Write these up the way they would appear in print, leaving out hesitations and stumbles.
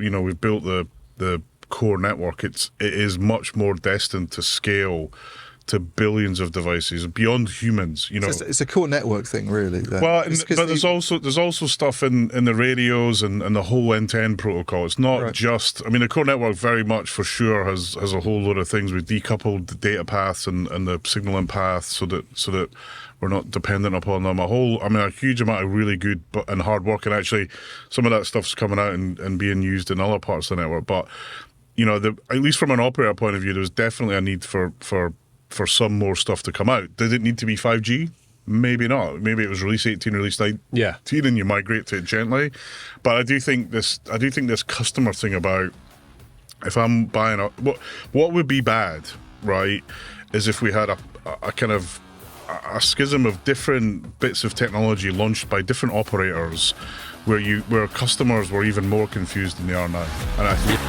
we've built the core network. It is much more destined to scale to billions of devices beyond humans. So it's a core network thing, really. Then. Well, but there's also stuff in the radios and the whole end-to-end protocol. It's not just. I mean, the core network very much for sure has a whole load of things. We've decoupled the data paths and the signaling paths so that we're not dependent upon them. A huge amount of really good and hard work, and actually some of that stuff's coming out and being used in other parts of the network. But at least from an operator point of view, there's definitely a need for some more stuff to come out. Did it need to be 5G? Maybe not. Maybe it was release 18, release 19, and you migrate to it gently. But I do think this customer thing about if I'm buying what would be bad, right, is if we had a kind of a schism of different bits of technology launched by different operators, where customers were even more confused than they are now. And I think.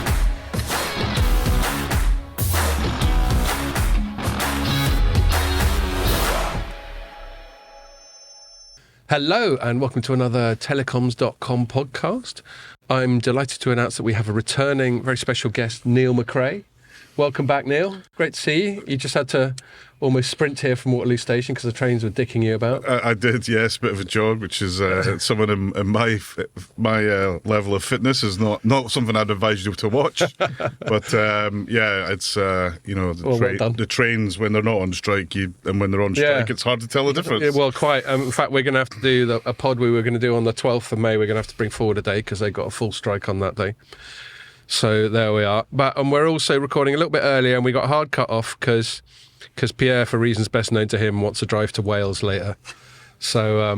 Hello and welcome to another Telecoms.com podcast. I'm delighted to announce that we have a returning very special guest, Neil McRae. Welcome back, Neil. Great to see you. You just had to almost sprint here from Waterloo Station because the trains were dicking you about. I did, yes. Bit of a jog, which is someone in my level of fitness is not something I'd advise you to watch. But it's the trains when they're not on strike and when they're on strike, it's hard to tell the difference. Yeah, well, quite. In fact, we're going to have to do a pod we were going to do on the 12th of May. We're going to have to bring forward a day because they got a full strike on that day. So there we are. And we're also recording a little bit earlier, and we got a hard cut off because Pierre, for reasons best known to him, wants to drive to Wales later. So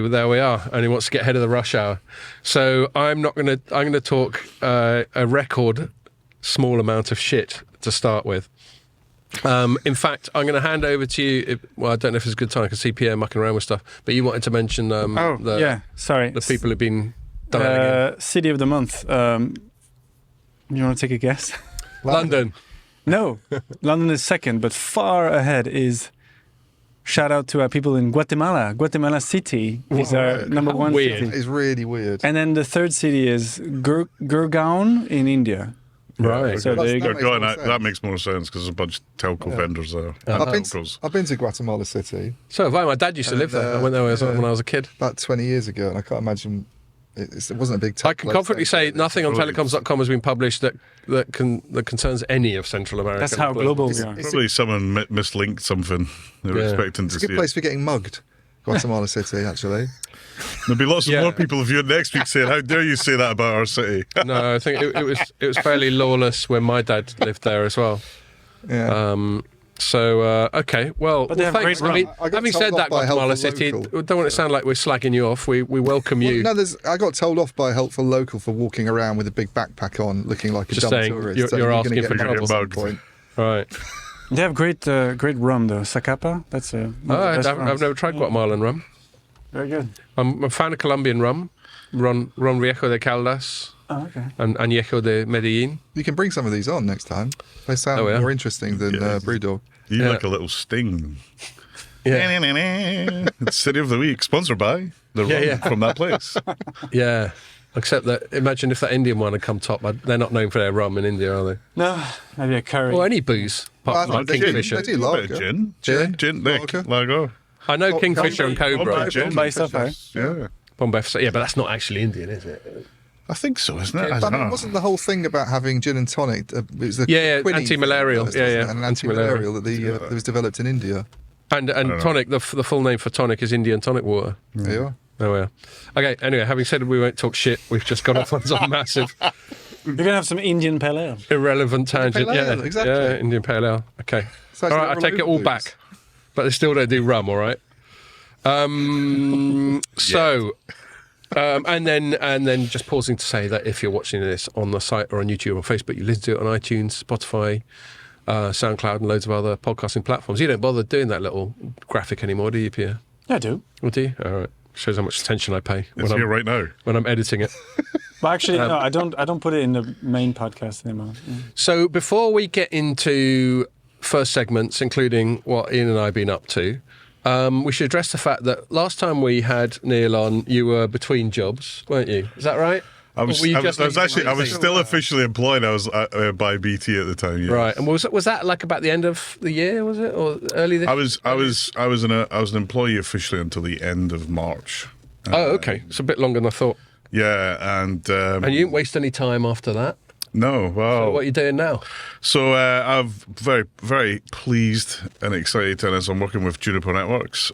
there we are, and he wants to get ahead of the rush hour. So I'm going to talk a record small amount of shit to start with. In fact, I'm going to hand over to you. I don't know if it's a good time. I can see Pierre mucking around with stuff, but you wanted to mention the people who've been done City of the Month. You want to take a guess? London. No, London is second, but far ahead is shout out to our people in Guatemala. Guatemala City is our number one weird. city. It's really weird. And then the third city is Gurgaon in India. Right. So there you go. That makes more sense because there's a bunch of telco vendors there. I've been to Guatemala City. So have I. My dad used to live there. I went there when I was a kid. About 20 years ago, and I can't imagine it wasn't a big tech I can confidently say nothing on Telecoms.com has been published that concerns any of Central America. That's how global we are. Probably someone mislinked something they were expecting to see. It's a good place for getting mugged, Guatemala City, actually. There'll be lots of more people viewing next week saying, how dare you say that about our city? No, I think it was fairly lawless when my dad lived there as well. Yeah. Okay, well, thanks. I mean, having said that, Guatemala City, don't want it to sound like we're slagging you off. We welcome you. I got told off by a helpful local for walking around with a big backpack on, looking like a Just dumb saying, tourist. you're asking for trouble. At some point. Right. They have great rum, though. Zacapa, that's I've never tried Guatemalan rum. Very good. I'm a fan of Colombian rum, Ron Viejo de Caldas. Oh, okay. And Añejo de Medellín. You can bring some of these on next time. They sound more interesting than Brewdog. You like a little sting. Yeah. It's City of the Week, sponsored by the rum from that place. Yeah. Except that, imagine if that Indian one had come top. They're not known for their rum in India, are they? No, maybe a curry. Or any booze, apart from Kingfisher. They do lager. Gin, lager. I know Kingfisher and Cobra. Bombay stuff, Yeah. Bombay, but that's not actually Indian, is it? I think so, isn't it? But wasn't the whole thing about having gin and tonic? It was the anti-malarial. And anti-malarial that was developed in India. And tonic, the full name for tonic is Indian tonic water. There you are. Oh, yeah. Okay, anyway, having said we won't talk shit, we've just gone off on some massive... You're going to have some Indian pale ale. Irrelevant tangent. Pale ale, exactly. Yeah, Indian pale ale. Okay. So all right, I take it all back. But they still don't do rum, all right? And then just pausing to say that if you're watching this on the site or on YouTube or Facebook, you listen to it on iTunes, Spotify, SoundCloud, and loads of other podcasting platforms. You don't bother doing that little graphic anymore, do you, Pierre? Yeah, I do. Or do you? All right. Shows how much attention I pay It's here right now when I'm editing it. But actually, no, I don't put it in the main podcast anymore. So before we get into first segments, including what Ian and I have been up to, we should address the fact that last time we had Neil on, you were between jobs, weren't you? Is that right? I was, Or were you I was, just I was leaving actually, I was BT? still officially employed. I was by BT at the time. Yeah. Right, and was that like about the end of the year? Was it or early this? I was an employee officially until the end of March. Oh, okay, it's a bit longer than I thought. Yeah, and And you didn't waste any time after that. no, well, So what are you doing now? So I'm very, very pleased and excited, and as I'm working with Juniper Networks,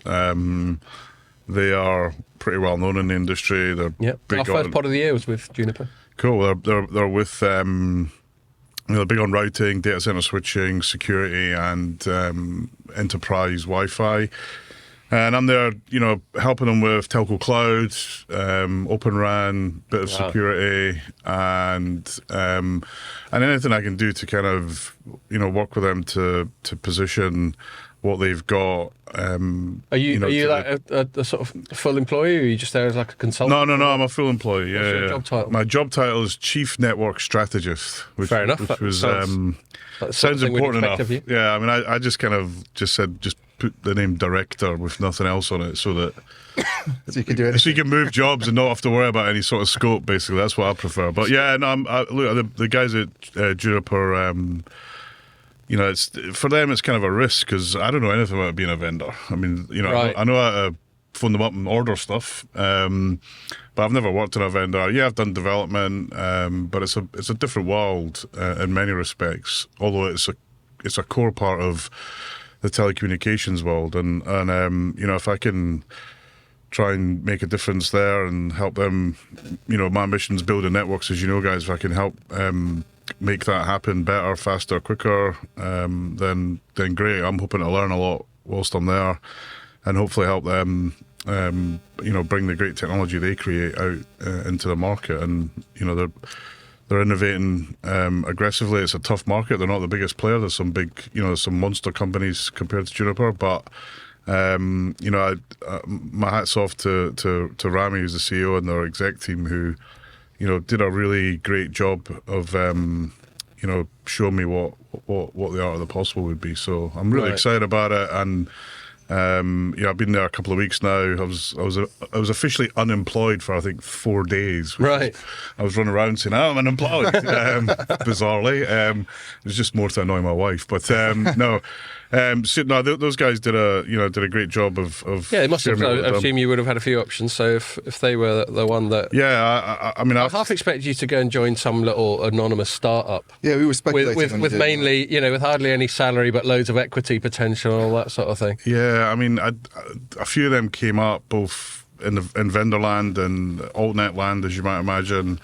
they are pretty well known in the industry. They're Yeah, big our first on, pod of the year was with Juniper. cool. They're with they're big on routing, data center switching, security, and enterprise Wi-Fi. And I'm there, helping them with Telco Cloud, Open RAN, bit of security, and anything I can do to kind of, work with them to position what they've got. Are you like a sort of full employee, or are you just there as like a consultant? No, I'm a full employee. Yeah, What's your job title? My job title is Chief Network Strategist. Which, Fair enough. Which That was sounds like the sort of sounds thing we'd important expect enough. of you. Yeah, I mean, I just kind of said put the name director with nothing else on it, so that So you can do so anything. you can move jobs and not have to worry about any sort of scope. Basically, that's what I prefer. But yeah, no, look, the guys at Juniper. It's for them. It's kind of a risk because I don't know anything about being a vendor. I mean, Right. I know how to phone them up and order stuff, but I've never worked in a vendor. Yeah, I've done development, but it's a different world in many respects. Although it's a core part of the telecommunications world, and if I can try and make a difference there and help them, my mission's building networks, as you know, guys. If I can help make that happen better, faster, quicker, then great. I'm hoping to learn a lot whilst I'm there, and hopefully help them, bring the great technology they create out into the market. And they're innovating aggressively. It's a tough market. They're not the biggest player. There's some big, some monster companies compared to Juniper, but. My hat's off to Rami, who's the CEO, and their exec team, who, did a really great job of, showing me what the art of the possible would be. So I'm really Right. excited about it, and I've been there a couple of weeks now. I was officially unemployed for I think 4 days. Right. I was running around saying I'm unemployed. Bizarrely, it was just more to annoy my wife. But no. Those guys did a great job of Yeah, it must have. sharing what I they've assume you would have had a few options. So if they were the one that, done. Yeah, I mean, I half expected you to go and join some little anonymous startup Yeah, we were speculating with on with doing that. mainly, with hardly any salary but loads of equity potential and all that sort of thing. yeah, I mean, a few of them came up both in vendor land and altnet land, as you might imagine.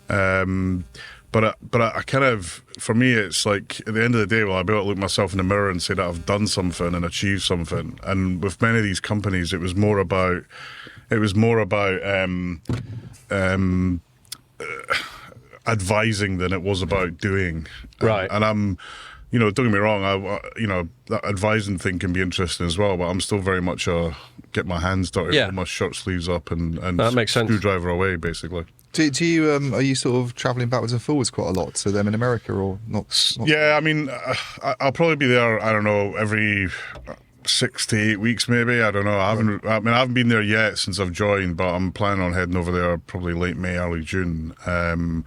But I kind of, for me, it's like at the end of the day, well, I'll be able to look myself in the mirror and say that I've done something and achieved something. And with many of these companies, it was more about advising than it was about doing. Right. And I'm, don't get me wrong, that advising thing can be interesting as well, but I'm still very much get my hands dirty, Yeah. pull my shirt sleeves up and That makes sense. screwdriver away, basically. Do you are you sort of travelling backwards and forwards quite a lot to them in America, or not? Yeah, I mean, I'll probably be there, I don't know, every 6 to 8 weeks maybe. I don't know. I haven't been there yet since I've joined, but I'm planning on heading over there probably late May, early June. But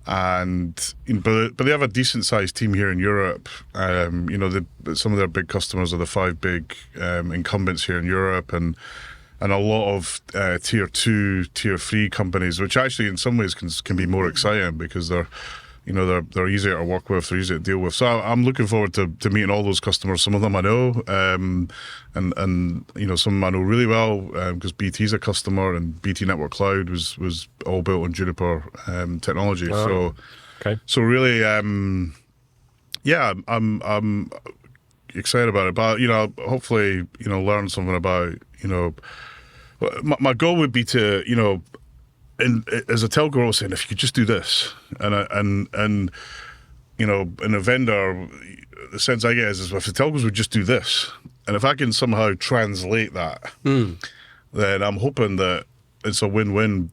they have a decent sized team here in Europe. Some of their big customers are the 5 big incumbents here in Europe, and a lot of tier 2, tier 3 companies, which actually in some ways can be more exciting because they're easier to work with, they're easier to deal with. So I'm looking forward to meeting all those customers. Some of them I know, and some of them I know really well because BT's a customer, and BT Network Cloud was all built on Juniper technology. Wow. Okay. So really, I'm excited about it. But hopefully, learn something about my goal would be to as a telco, I was saying, if you could just do this, and in a vendor, the sense I get is if the telcos would just do this, and if I can somehow translate that, then I'm hoping that it's a win-win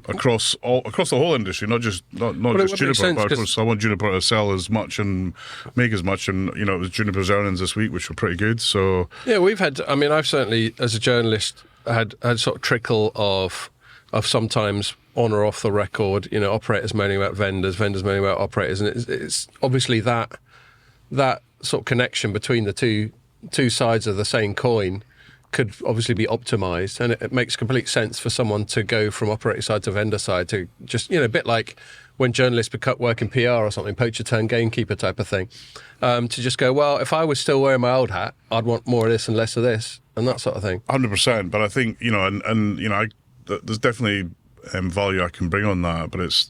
across the whole industry, not just it would make Juniper. sense, But of 'cause- course, I want Juniper to sell as much and make as much, and it was Juniper's earnings this week, which were pretty good. So Yeah, we've had. I mean, I've certainly, as a journalist, had sort of trickle of of sometimes on or off the record, operators moaning about vendors moaning about operators, and it's obviously that sort of connection between the two sides of the same coin could obviously be optimized, and it makes complete sense for someone to go from operator side to vendor side to just, a bit like when journalists pick up work in PR or something, poacher turn gamekeeper type of thing, to just go, well, if I was still wearing my old hat, I'd want more of this and less of this, and that sort of thing. 100%. But I think, there's definitely value I can bring on that, but it's,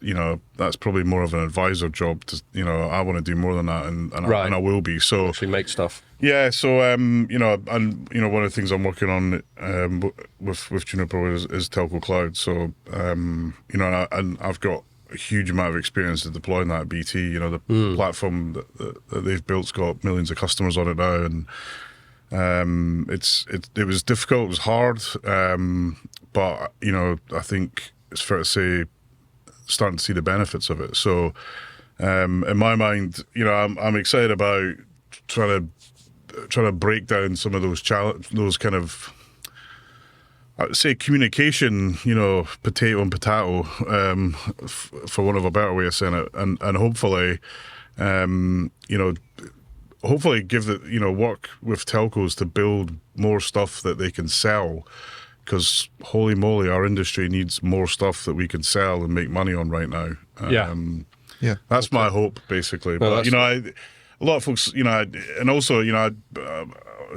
that's probably more of an advisor job to, I want to do more than that, and I will be. So actually make stuff. Yeah, so one of the things I'm working on with Juniper is Telco Cloud. So and I've got a huge amount of experience of deploying that at BT. The platform that they've built's got millions of customers on it now, and it was difficult, it was hard, but I think it's fair to say starting to see the benefits of it. So in my mind, I'm excited about trying to break down some of those kind of, I would say, communication, potato and potato, for one of a better way of saying it, and hopefully, hopefully give work with telcos to build more stuff that they can sell, because holy moly, our industry needs more stuff that we can sell and make money on right now. That's my hope, basically. But a lot of folks, and also,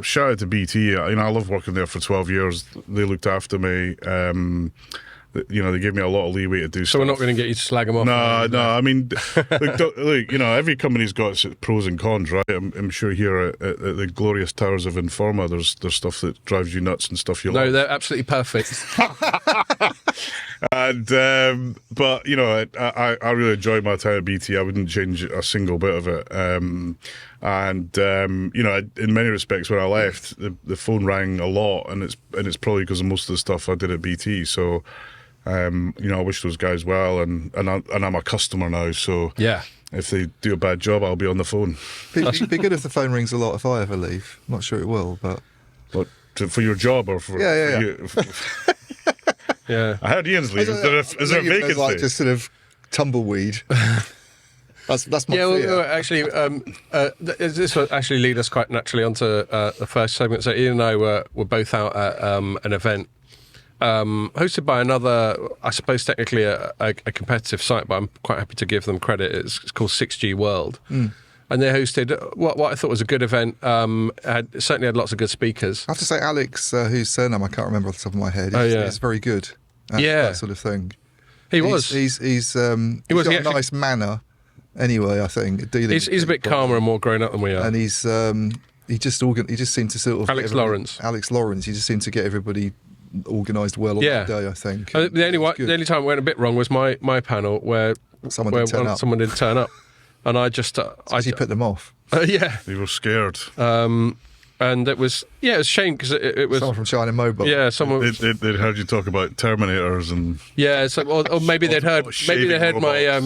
shout out to BT. I love working there for 12 years. They looked after me. They gave me a lot of leeway to do stuff. So we're not going to get you to slag them off. No. I mean, look, every company's got its pros and cons, right? I'm sure here at the glorious towers of Informa, there's stuff that drives you nuts and stuff you love. No, they're absolutely perfect. And but I really enjoyed my time at BT. I wouldn't change a single bit of it. And in many respects, when I left, the phone rang a lot, and it's probably because of most of the stuff I did at BT. So I wish those guys well, and I'm a customer now. So yeah, if they do a bad job, I'll be on the phone. It'd be good if the phone rings a lot if I ever leave. I'm not sure it will, but for your job or for yeah. You? Yeah, I heard Ian's leave. Is there a vacancy? Like just sort of tumbleweed. That's my fear. Well, actually, this will actually lead us quite naturally onto the first segment. So Ian and I were both out at an event hosted by another, I suppose technically a competitive site, but I'm quite happy to give them credit. It's called 6G World. And they hosted what I thought was a good event. Certainly had lots of good speakers. I have to say, Alex, whose surname I can't remember off the top of my head, he's very good at that sort of thing. He was. He's got a nice manner. Anyway, I think he's a bit calmer and more grown up than we are. And he just seemed to sort of Alex Lawrence. He just seemed to get everybody organised well on that day, I think. The only time it went a bit wrong was my panel where someone didn't turn up. And I just... you put them off? Yeah. They were scared. And it was a shame because it was... Someone from China Mobile. Yeah, someone... They'd heard you talk about Terminators and... Yeah, or maybe they'd heard my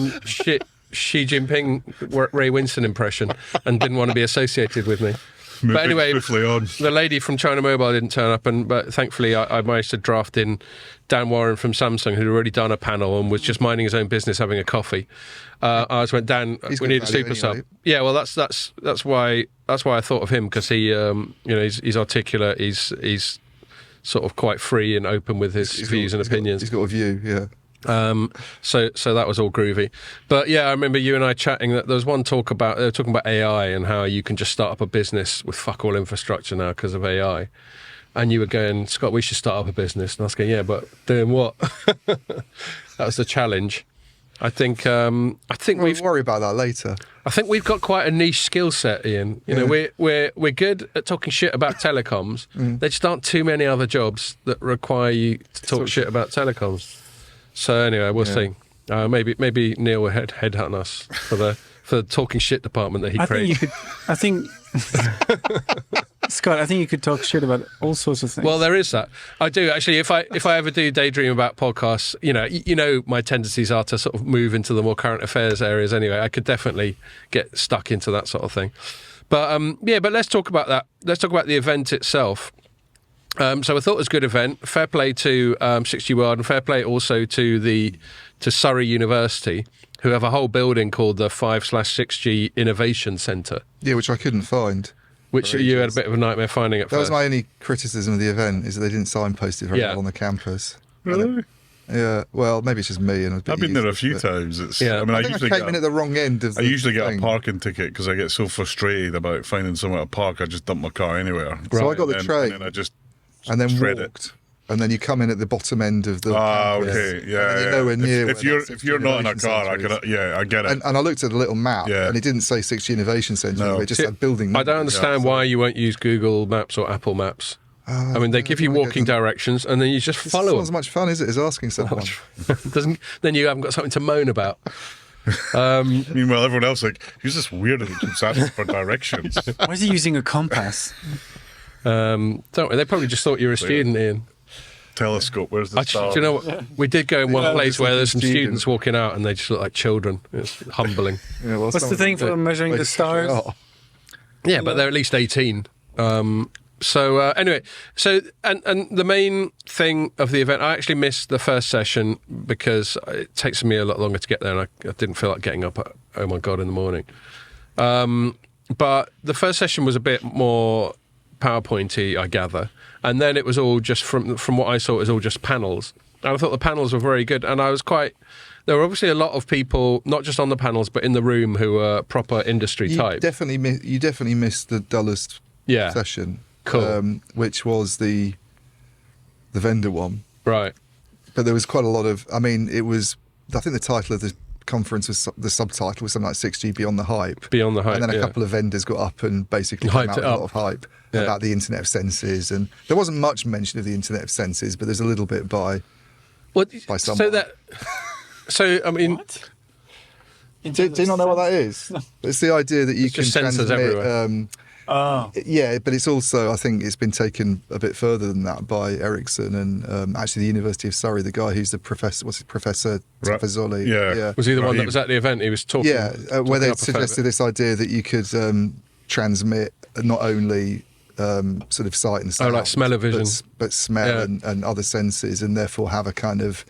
Xi Jinping, Ray Winston impression and didn't want to be associated with me. But anyway, the lady from China Mobile didn't turn up, but thankfully I managed to draft in Dan Warren from Samsung, who'd already done a panel and was just minding his own business, having a coffee. I just went, Dan, we need a super sub. Yeah, well, that's why I thought of him, because he, he's articulate, he's sort of quite free and open with his views and opinions. He's got a view, yeah. So that was all groovy. But yeah, I remember you and I chatting that there was one talk about, they were talking about AI and how you can just start up a business with fuck all infrastructure now because of AI. And you were going, Scott, we should start up a business. And I was going, yeah, but doing what? That was the challenge. I think we'll worry about that later. I think we've got quite a niche skill set, Ian. You know, we're good at talking shit about telecoms. There just aren't too many other jobs that require you to talk shit about telecoms. So anyway, we'll see. Maybe Neil will headhunt us for the talking shit department that he created. I think Scott, I think you could talk shit about all sorts of things. Well, there is that. I do actually. If I ever do daydream about podcasts, you know, my tendencies are to sort of move into the more current affairs areas. Anyway, I could definitely get stuck into that sort of thing. But but let's talk about that. Let's talk about the event itself. So I thought it was a good event. Fair play to 6G World, and fair play also to Surrey University, who have a whole building called the 5/6G Innovation Centre. Yeah, which I couldn't find. Which you had a bit of a nightmare finding at first. That was my only criticism of the event, is that they didn't signpost it very well on the campus. Really? Yeah, well, maybe it's just me. And I've been there a few times. I think I came in at the wrong end of the I usually get thing. a parking ticket because I get so frustrated about finding somewhere to park, I just dump my car anywhere. So I got the train. And then I just and then shred walked. it. And then you come in at the bottom end of the campus, okay, yeah. and you're nowhere near. If you're not in a car, I get it. And I looked at the little map, and it didn't say 6G Innovation Centre. No. It just had building. I don't understand why you won't use Google Maps or Apple Maps. I mean, they give you walking directions, and then you just follow them. It's not as much fun, is it, as asking someone? Then you haven't got something to moan about. Meanwhile, everyone else who's this weirdo that keeps asking for directions? Why is he using a compass? Don't worry, they probably just thought you were a student, Ian. Telescope, where's the star? Do you know what? We did go in one place where there's some students walking out and they just look like children. It's humbling. What's the thing for measuring the stars? Yeah, but they're at least 18. Anyway, and the main thing of the event, I actually missed the first session because it takes me a lot longer to get there, and I didn't feel like getting up at, oh my God, in the morning. But the first session was a bit more PowerPointy, I gather. And then it was all just, from what I saw, it was all just panels. And I thought the panels were very good. And I was there were obviously a lot of people, not just on the panels, but in the room who were proper industry type. You definitely missed the dullest session. Cool. Which was the vendor one. Right. But there was quite a lot of, I think the title of the conference was, the subtitle was something like 6G Beyond the Hype. Beyond the Hype, and then a couple of vendors got up and basically came out with a lot of hype about the Internet of Senses. And there wasn't much mention of the Internet of Senses, but there's a little bit by someone. I mean... What? Do you not know what that is? No. It's the idea that you can transmit... everywhere. Yeah, but it's also, I think it's been taken a bit further than that by Ericsson and actually the University of Surrey, the guy who's the professor, Professor Tafazoli? Yeah. Was he the one that was at the event? He was talking. Yeah, where they suggested this idea that you could transmit not only sort of sight and sound, like smell-o-vision, but smell and other senses, and therefore have a kind of,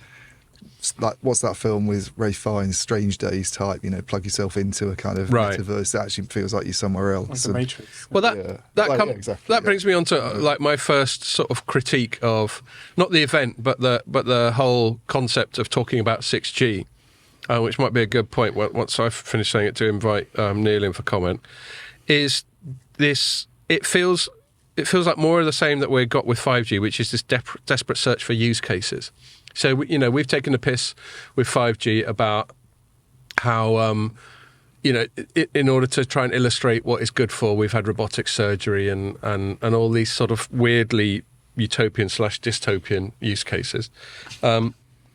like, what's that film with Ray Fiennes, Strange Days type, plug yourself into a kind of metaverse that actually feels like you're somewhere else. Like the Matrix. Well, that brings me on to like my first sort of critique of not the event, but the whole concept of talking about 6G, which might be a good point once I've finished saying it, to invite Neil in for comment. Is this? It feels like more of the same that we've got with 5G, which is this desperate search for use cases. So, we've taken the piss with 5G about how, in order to try and illustrate what it's good for, we've had robotic surgery and all these sort of weirdly utopian/dystopian use cases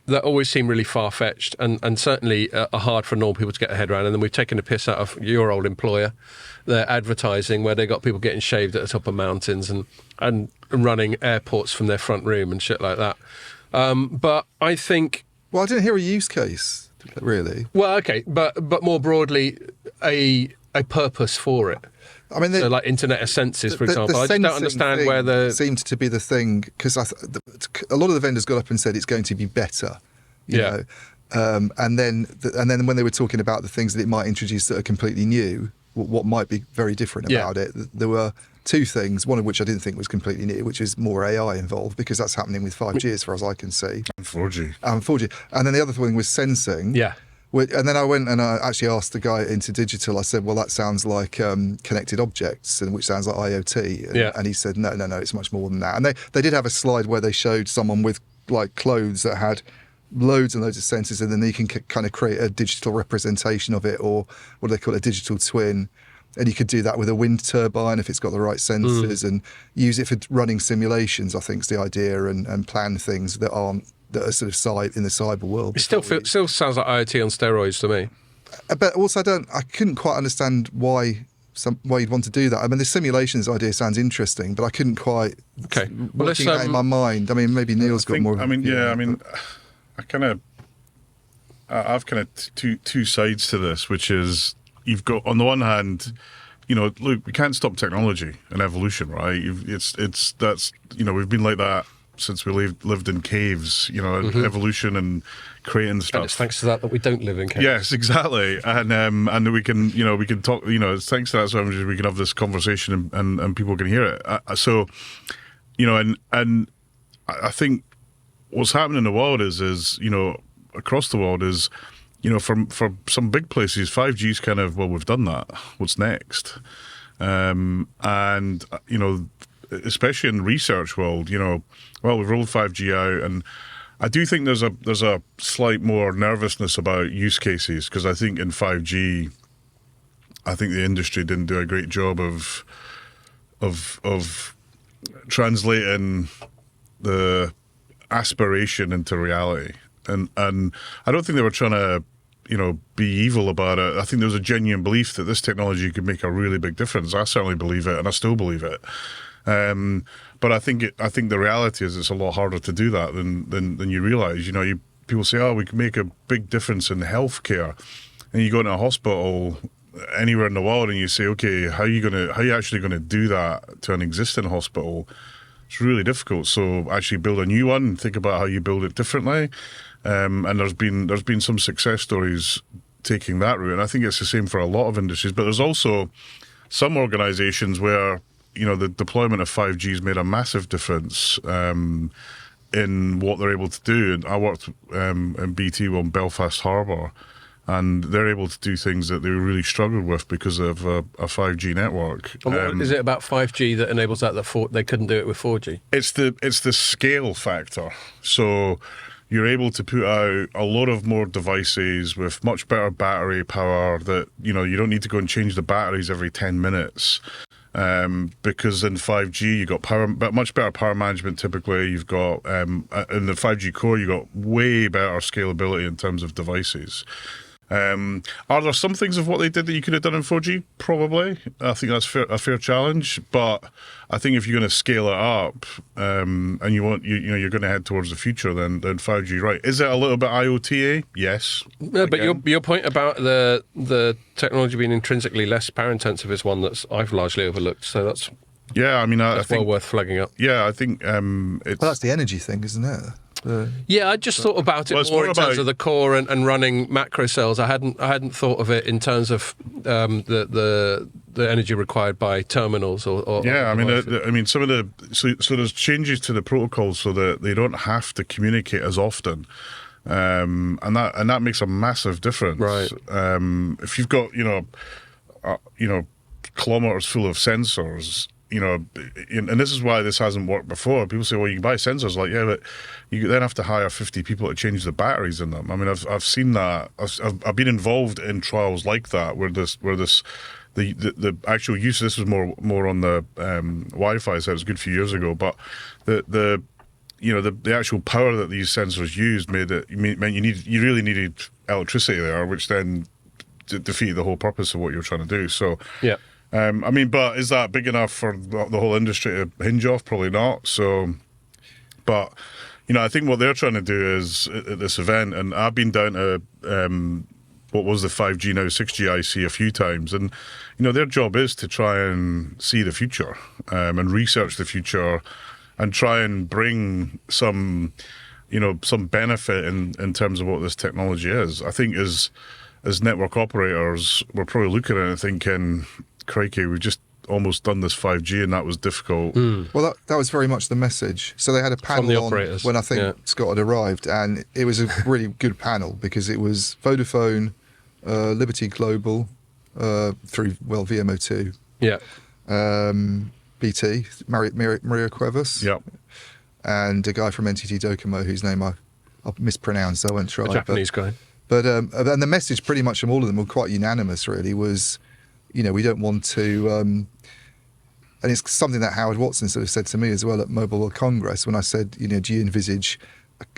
that always seem really far-fetched and certainly are hard for normal people to get their head around. And then we've taken the piss out of your old employer, their advertising, where they got people getting shaved at the top of mountains and running airports from their front room and shit like that. But I think... Well, I didn't hear a use case, really. Well, okay, but more broadly, a purpose for it. I mean, so like Internet of Senses, for example. I just don't understand where the... seemed to be the thing, because a lot of the vendors got up and said it's going to be better, you know. And then when they were talking about the things that it might introduce that are completely new, what might be very different about it, there were two things, one of which I didn't think was completely new, which is more AI involved, because that's happening with 5G as far as I can see. And 4G. And then the other thing was sensing. Yeah. And then I went and I actually asked the guy into digital, I said, well, that sounds like connected objects, which sounds like IoT. And he said, no, it's much more than that. And they did have a slide where they showed someone with like clothes that had loads and loads of sensors, and then you can kind of create a digital representation of it, or what do they call it, a digital twin. And you could do that with a wind turbine if it's got the right sensors, and use it for running simulations, I think is the idea, and plan things that are sort of in the cyber world. It still sounds like IoT on steroids to me. But also I couldn't quite understand why you'd want to do that. I mean, the simulations idea sounds interesting, but I couldn't quite working out in my mind. I mean, maybe Neil's got more. I mean, I've kind of two sides to this, which is, you've got, on the one hand, look, we can't stop technology and evolution, right? We've been like that since we lived in caves, evolution and creating stuff. And it's thanks to that we don't live in caves. Yes, exactly. And we can talk, it's thanks to that so we can have this conversation and people can hear it. And I think what's happening in the world is across the world is, for some big places, 5G's kind of, well, we've done that. What's next? Especially in the research world, we've rolled 5G out, and I do think there's a slight more nervousness about use cases, because I think in 5G, I think the industry didn't do a great job of translating the aspiration into reality, and I don't think they were trying to be evil about it. I think there was a genuine belief that this technology could make a really big difference. I certainly believe it, and I still believe it. But I think the reality is it's a lot harder to do that than you realise. People say, "Oh, we can make a big difference in healthcare," and you go into a hospital anywhere in the world and you say, "Okay, how are you actually gonna do that to an existing hospital?" It's really difficult. So actually build a new one. Think about how you build it differently. And there's been some success stories taking that route, and I think it's the same for a lot of industries. But there's also some organisations where the deployment of 5G has made a massive difference in what they're able to do. And I worked in BT on Belfast Harbour, and they're able to do things that they really struggled with because of a 5G network. And what is it about 5G that enables that they couldn't do it with 4G? It's the scale factor. So you're able to put out a lot of more devices with much better battery power that, you don't need to go and change the batteries every 10 minutes. Because in 5G, you've got much better power management typically. You've got, in the 5G core, you've got way better scalability in terms of devices. Are there some things of what they did that you could have done in 4G? Probably. I think that's a fair challenge. But I think if you're going to scale it up, and you're going to head towards the future, then 5G, right? Is it a little bit IoT? Yes. No, but your point about the technology being intrinsically less power intensive is one that I've largely overlooked. So that's I think well worth flagging up. Yeah, I think that's the energy thing, isn't it? I just thought about it more in terms of the core and running macro cells. I hadn't thought of it in terms of the energy required by terminals or some of so there's changes to the protocols so that they don't have to communicate as often, and that makes a massive difference. Right. If you've got kilometers full of sensors. And this is why this hasn't worked before. People say, well, you can buy sensors. Like, yeah, but you then have to hire 50 people to change the batteries in them. I mean, I've seen that. I've been involved in trials like that where the actual use. This was more on the Wi-Fi side. It was a good few years ago, but the actual power that these sensors used meant you really needed electricity there, which then defeated the whole purpose of what you're trying to do. So yeah. But is that big enough for the whole industry to hinge off? Probably not. So, but, I think what they're trying to do is at this event, and I've been down to what was the 5G, now 6G IC a few times, and, their job is to try and see the future and research the future and try and bring some benefit in terms of what this technology is. I think as network operators, we're probably looking at it thinking, crikey, we've just almost done this 5G and that was difficult. Well, that was very much the message. So they had a panel on when I think Scott had arrived, and it was a really good panel because it was Vodafone, Liberty Global, through VMO2, BT, Maria Cuevas, and a guy from NTT Docomo whose name I'll mispronounce, so I won't try. A Japanese guy. But and the message pretty much from all of them were quite unanimous, really, was, we don't want to, and it's something that Howard Watson sort of said to me as well at Mobile World Congress when I said, do you envisage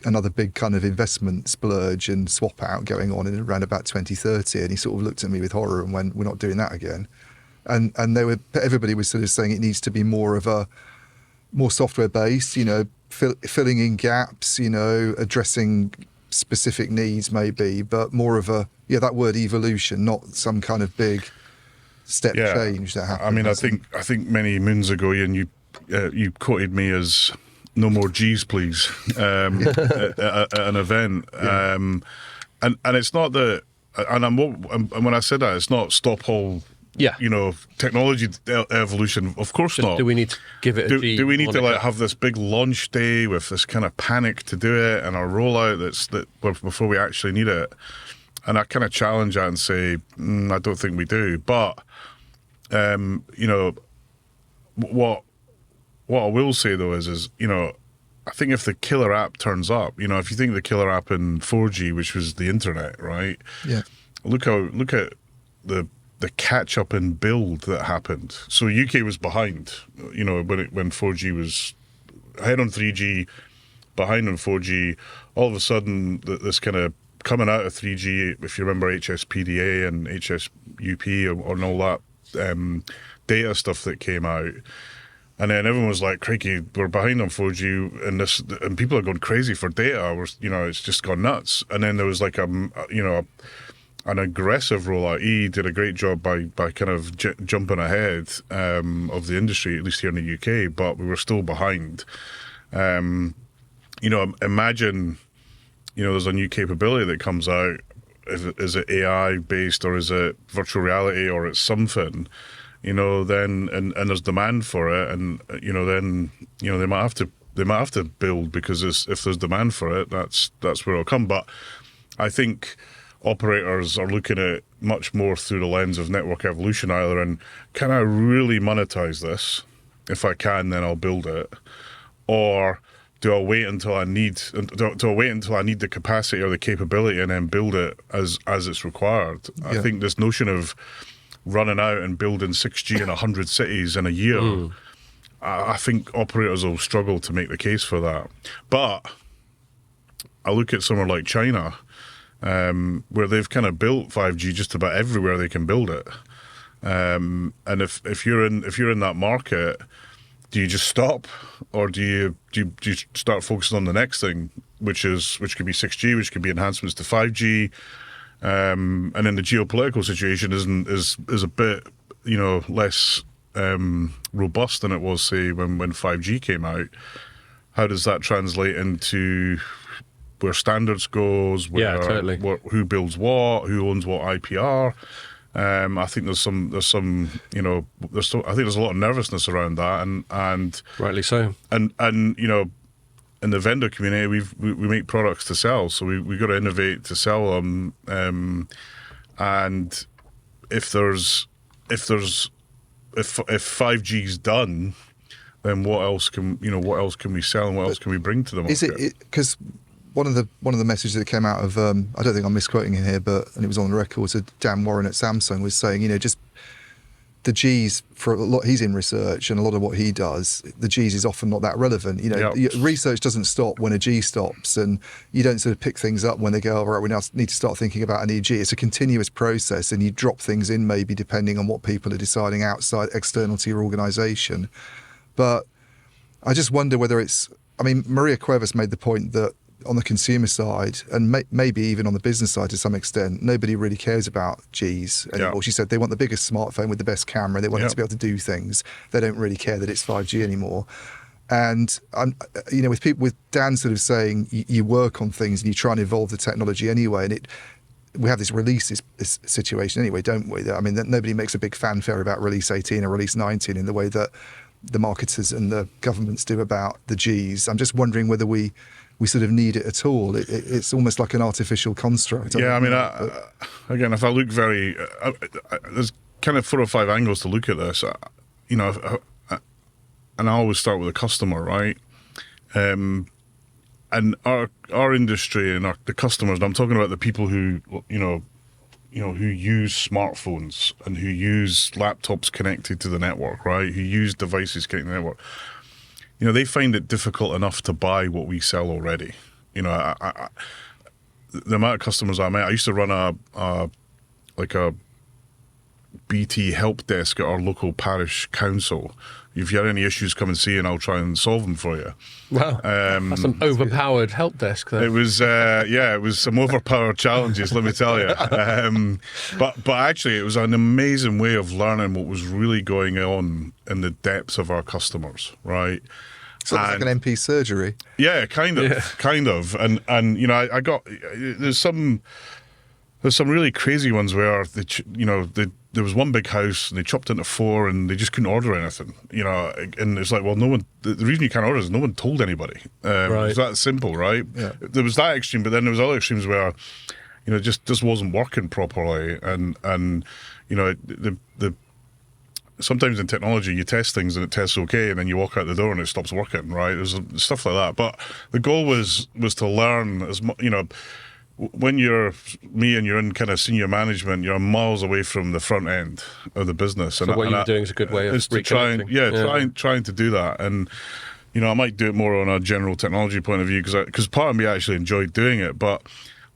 another big kind of investment splurge and swap out going on in around about 2030? And he sort of looked at me with horror and went, we're not doing that again. And everybody was sort of saying it needs to be more software based, filling in gaps, addressing specific needs maybe, but more of that word evolution, not some kind of big step change that happened. I mean, I think many moons ago, and you quoted me as "No more G's, please" at an event, and it's not that. And when I said that, it's not stop all. Yeah. Technology evolution. Of course not. Do we need to give it a G? Do we need to have this big launch day with this kind of panic to do it and a rollout before we actually need it? And I kind of challenge that and say, I don't think we do. But what I will say though is I think if the killer app turns up, if you think the killer app in 4G, which was the internet, right? Yeah. Look at the catch up in build that happened. So UK was behind, when 4G was ahead on 3G, behind on 4G. All of a sudden, this kind of coming out of 3G, if you remember HSPDA and HSUP and all that data stuff that came out. And then everyone was like, crikey, we're behind on 4G and people are going crazy for data. It's just gone nuts. And then there was like an aggressive rollout. EE did a great job by kind of jumping ahead of the industry, at least here in the UK, but we were still behind. Imagine, there's a new capability that comes out. Is it AI based or is it virtual reality or it's something? Then and there's demand for it, and then they might have to build because if there's demand for it, that's where it'll come. But I think operators are looking at it much more through the lens of network evolution, either and can I really monetize this? If I can, then I'll build it, or do I wait until I need the capacity or the capability and then build it as it's required? Yeah. I think this notion of running out and building 6G in 100 cities in a year, I think operators will struggle to make the case for that. But I look at somewhere like China, where they've kind of built 5G just about everywhere they can build it. And if you're in that market, do you just stop, or do you start focusing on the next thing, which could be 6G, which could be enhancements to 5G? And then the geopolitical situation is a bit less robust than it was, say, when 5G came out. How does that translate into where standards goes? Totally. Who builds what? Who owns what IPR? I think there's some I think there's a lot of nervousness around that, and rightly so. And in the vendor community, we make products to sell, so we got to innovate to sell them. And if 5G's done, then what else can we sell and what else can we bring to the market? Is it because one of the messages that came out of I don't think I'm misquoting it here, and it was on the record. So Dan Warren at Samsung was saying, just the G's for a lot. He's in research, and a lot of what he does, the G's is often not that relevant. Research doesn't stop when a G stops, and you don't sort of pick things up when they go, all right, we now need to start thinking about a new G. It's a continuous process, and you drop things in maybe depending on what people are deciding outside external to your organisation. But I just wonder whether Maria Cuevas made the point that on the consumer side, and maybe even on the business side to some extent, nobody really cares about Gs anymore. Yeah. She said they want the biggest smartphone with the best camera. They want it to be able to do things. They don't really care that it's 5G anymore. And with Dan sort of saying you work on things and you try and evolve the technology anyway, and we have this release situation anyway, don't we? I mean, nobody makes a big fanfare about release 18 or release 19 in the way that the marketers and the governments do about the Gs. I'm just wondering whether we sort of need it at all. It's almost like an artificial construct. Yeah, again, if I look there's kind of 4 or 5 angles to look at this. And I always start with the customer, right? And our industry and the customers, and I'm talking about the people who who use smartphones and who use laptops connected to the network, right? Who use devices connected to the network. They find it difficult enough to buy what we sell already. The amount of customers I met, I used to run a BT help desk at our local parish council, If you have any issues, come and see, and I'll try and solve them for you. Wow, that's some overpowered help desk there. It was, it was some overpowered challenges, let me tell you. But actually, it was an amazing way of learning what was really going on in the depths of our customers, right? So it's like an MP surgery. Yeah, kind of. And I got there's some really crazy ones where there was one big house and they chopped into 4 and they just couldn't order anything, and it's like, well, no one. The reason you can't order is no one told anybody. Right. It's that simple, right? Yeah. There was that extreme, but then there was other extremes where, just wasn't working properly, and the sometimes in technology you test things and it tests okay, and then you walk out the door and it stops working, right? There's stuff like that. But the goal was to learn as much, when you're me and you're in kind of senior management, you're miles away from the front end of the business. So what you're doing is a good way of reconnecting. Trying to do that. And, I might do it more on a general technology point of view because part of me actually enjoyed doing it. But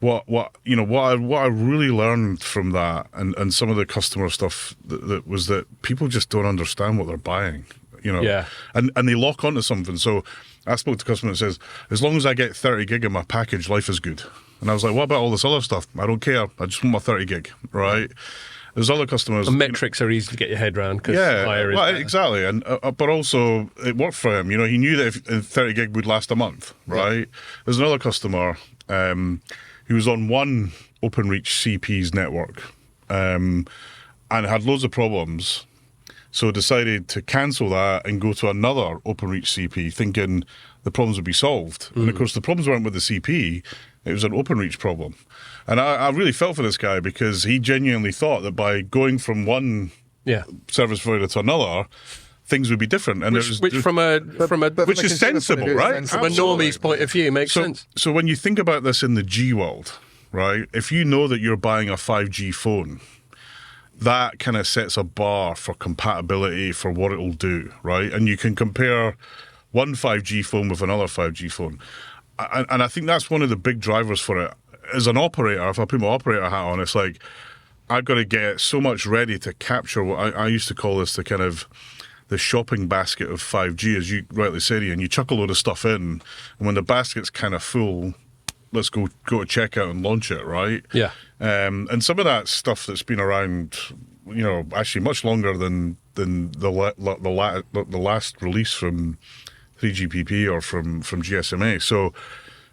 what I really learned from that and some of the customer stuff that was that people just don't understand what they're buying, and they lock onto something. So I spoke to a customer that says, as long as I get 30 gig in my package, life is good. And I was like, what about all this other stuff? I don't care. I just want my 30 gig, right? There's other customers. And metrics are easy to get your head around because higher is better. Exactly. And but also it worked for him. He knew that if 30 gig would last a month, right? Yeah. There's another customer who was on one OpenReach CP's network and had loads of problems. So decided to cancel that and go to another OpenReach CP, thinking the problems would be solved. And of course, the problems weren't with the CP; it was an OpenReach problem. And I really felt for this guy because he genuinely thought that by going from one service provider to another, things would be different. And which is sensible, right? From a normie's point of view, makes sense. So when you think about this in the G world, right? If you know that you're buying a 5G phone, that kind of sets a bar for compatibility for what it'll do, right? And you can compare one 5G phone with another 5G phone. And I think that's one of the big drivers for it. As an operator, if I put my operator hat on, it's like I've got to get so much ready to capture what I used to call this the kind of the shopping basket of 5G, as you rightly said, Ian. You chuck a load of stuff in, and when the basket's kind of full, let's go to checkout and launch it, right? Yeah. And some of that stuff that's been around, actually much longer than the last release from 3GPP or from GSMA. So,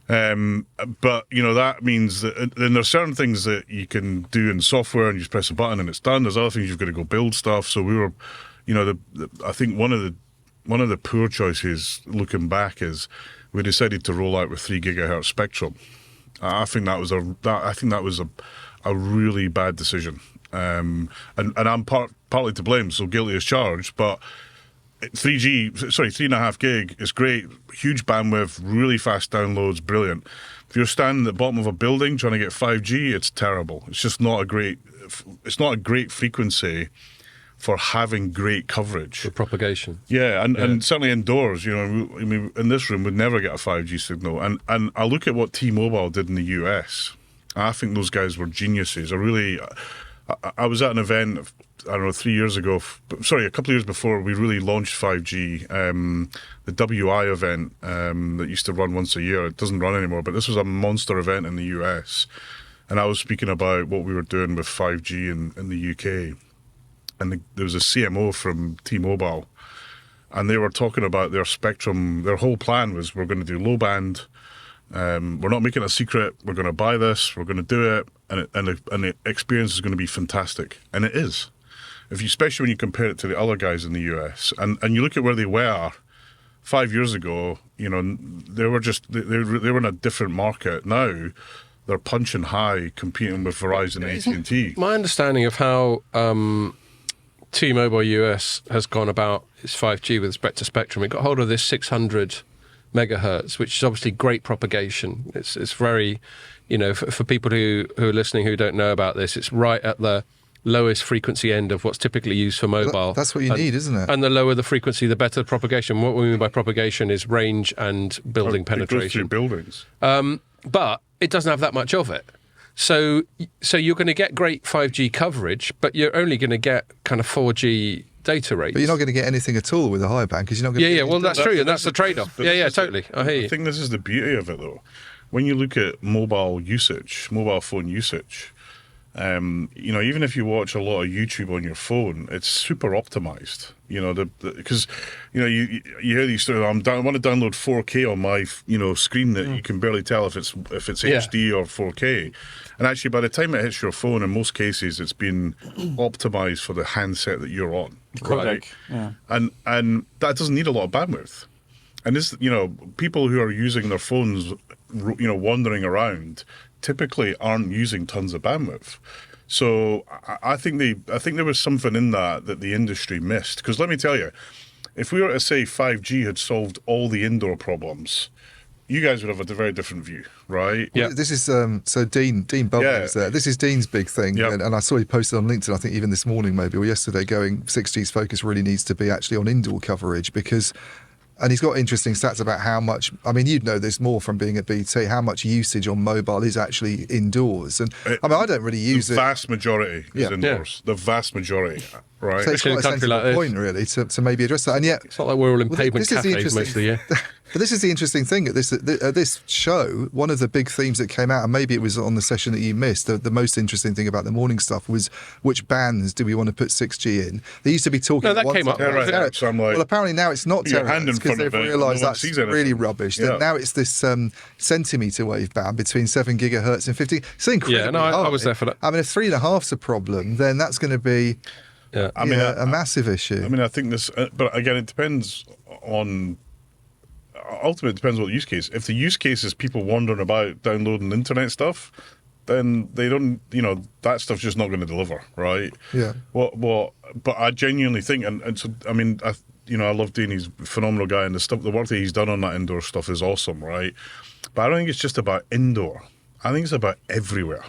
but that means that then there's certain things that you can do in software and you just press a button and it's done. There's other things you've got to go build stuff. So we were, I think one of the poor choices looking back is we decided to roll out with 3 gigahertz spectrum. I think that was a really bad decision, and I'm partly to blame, so guilty as charged. But 3.5 gig is great, huge bandwidth, really fast downloads, brilliant. If you're standing at the bottom of a building trying to get 5G, it's terrible. It's just not a great frequency for having great coverage. For propagation. Yeah, and certainly indoors, in this room, we'd never get a 5G signal. And I look at what T-Mobile did in the US. I think those guys were geniuses. I was at an event, I don't know, 3 years ago, a couple of years before we really launched 5G, the WI event that used to run once a year. It doesn't run anymore, but this was a monster event in the US. And I was speaking about what we were doing with 5G in the UK. And there was a CMO from T-Mobile, and they were talking about their spectrum. Their whole plan was, we're going to do low band. We're not making it a secret. We're going to buy this. We're going to do it, and the experience is going to be fantastic, and it is. Especially when you compare it to the other guys in the US, and you look at where they were 5 years ago. They were in a different market. Now they're punching high, competing with Verizon and AT&T. My understanding of how T-Mobile US has gone about its 5G with respect to spectrum, it got hold of this 600 megahertz, which is obviously great propagation. It's very, for people who are listening who don't know about this, it's right at the lowest frequency end of what's typically used for mobile. That's what you need, isn't it? And the lower the frequency, the better the propagation. What we mean by propagation is range and building penetration. It goes through buildings. But it doesn't have that much of it. So you're going to get great 5G coverage, but you're only going to get kind of 4G data rates. But you're not going to get anything at all with a higher band because you're not going to Yeah, well, that's true, and that's the trade-off. Yeah, totally. I hear you. I think this is the beauty of it, though. When you look at mobile phone usage, even if you watch a lot of YouTube on your phone, it's super optimized. Because you hear these stories. I want to download 4K on my screen that you can barely tell if it's HD or 4K. And actually, by the time it hits your phone, in most cases, it's been optimized for the handset that you're on. Codec. Right? Yeah. And that doesn't need a lot of bandwidth. And this, people who are using their phones, wandering around, typically aren't using tons of bandwidth. So I think there was something in that the industry missed. Because let me tell you, if we were to say 5G had solved all the indoor problems, you guys would have a very different view, right? Yeah. This is so Dean Bubble is there. This is Dean's big thing, and I saw he posted on LinkedIn, I think even this morning maybe or yesterday, going 6G's focus really needs to be actually on indoor coverage because. And he's got interesting stats about how much, I mean, you'd know this more from being at BT, how much usage on mobile is actually indoors. And I don't really use it. The vast majority is indoors. The vast majority, right? So it's quite a sensible point, really, to maybe address that. And yet, it's not like we're all in pavement cafes most of the year. But this is the interesting thing at this show. One of the big themes that came out, and maybe it was on the session that you missed, the most interesting thing about the morning stuff was which bands do we want to put 6G in? They used to be talking. No, that came up. Right. So I'm like, well, apparently now it's not terahertz because they've realised that's really rubbish. That now it's this centimetre wave band between 7 gigahertz and 50. It's incredible. Yeah, no, I was there for that. I mean, if 3.5's a problem, then that's going to be a massive issue. I mean, I think this, but again, it depends on. Ultimately, it depends on the use case. If the use case is people wandering about downloading internet stuff, then they don't, that stuff's just not going to deliver, right? Yeah. But I genuinely think, and so, I mean, I love Dean, he's a phenomenal guy, and the work that he's done on that indoor stuff is awesome, right? But I don't think it's just about indoor. I think it's about everywhere,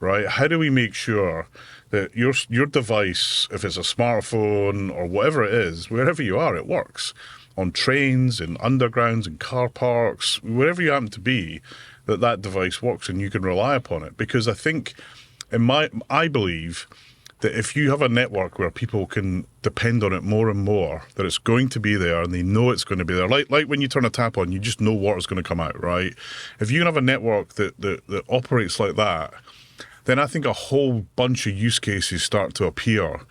right? How do we make sure that your device, if it's a smartphone or whatever it is, wherever you are, it works? On trains, in undergrounds, in car parks, wherever you happen to be, that device works and you can rely upon it. Because I think, I believe that if you have a network where people can depend on it more and more, that it's going to be there and they know it's going to be there. Like when you turn a tap on, you just know water's going to come out, right? If you can have a network that operates like that, then I think a whole bunch of use cases start to appear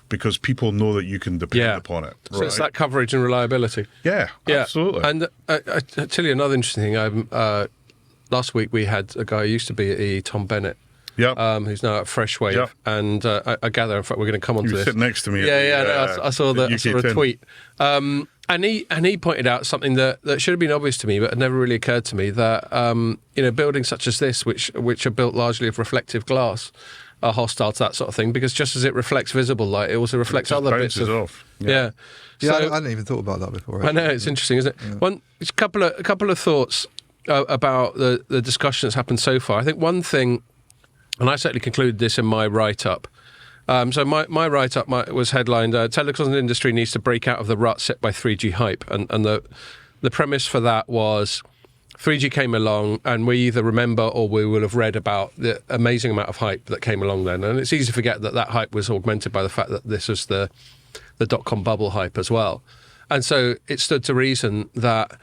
because people know that you can depend upon it. So it's that coverage and reliability. Yeah, absolutely. And I tell you another interesting thing. Last week we had a guy who used to be at EE, Tom Bennett, who's now at Freshwave, and I gather, in fact, we're going to come on to this. Sitting next to me. I saw a tweet. And he pointed out something that should have been obvious to me, but had never really occurred to me, that buildings such as this, which are built largely of reflective glass, are hostile to that sort of thing, because just as it reflects visible light, it also reflects other bits of. Off. Yeah, I hadn't even thought about that before. I know, it's interesting, isn't it? Yeah. A couple of thoughts about the discussion that's happened so far. I think one thing, and I certainly concluded this in my write-up. So my write-up was headlined, Telecoms industry needs to break out of the rut set by 3G hype. And the premise for that was 3G came along and we either remember or we will have read about the amazing amount of hype that came along then. And it's easy to forget that hype was augmented by the fact that this was the dot-com bubble hype as well. And so it stood to reason that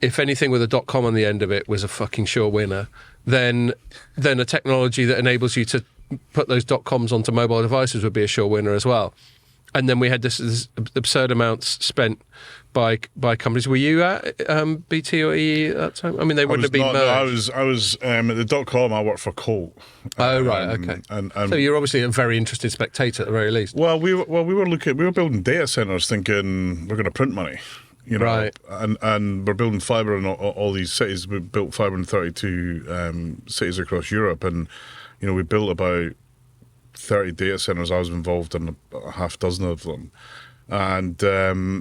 if anything with a .com on the end of it was a fucking sure winner, then a technology that enables you to put those .coms onto mobile devices would be a sure winner as well. And then we had this absurd amounts spent by companies. Were you at BT or EE at that time? I mean, they wouldn't have been merged. I was at the .com. I worked for Colt. Oh right, okay. And so you're obviously a very interested spectator at the very least. Well, we were building data centers, thinking we're going to print money. Right. And we're building fibre in all these cities. We built fibre in 32 cities across Europe, and we built about 30 data centers. I was involved in a half dozen of them. And,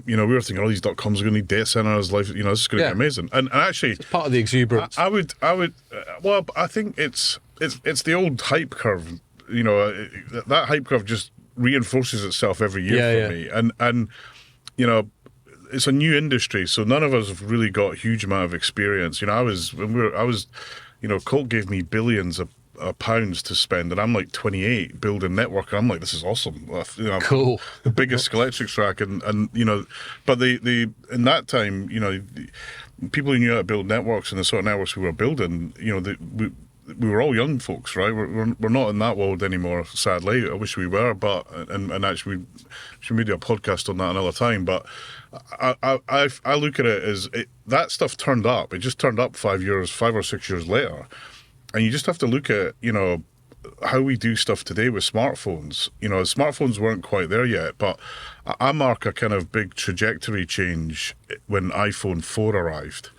we were thinking, these .coms are going to need data centers, this is going to be amazing. And actually... It's part of the exuberance. I would I think it's the old hype curve. That hype curve just reinforces itself every year for me. And it's a new industry, so none of us have really got a huge amount of experience. Colt gave me billions pounds to spend, and I'm like 28 building network, and I'm like, this is awesome. You know, Cool. The biggest electrics rack, and you know, but the in that time, you know, people who knew how to build networks and the sort of networks we were building, you know, we were all young folks, right? We're not in that world anymore, sadly. I wish we were, but and actually we should maybe do a podcast on that another time. But I look at it as that stuff turned up. It just turned up 5 or 6 years later, and you just have to look at, you know, how we do stuff today with smartphones. You know, smartphones weren't quite there yet, but I mark a kind of big trajectory change when iPhone 4 arrived.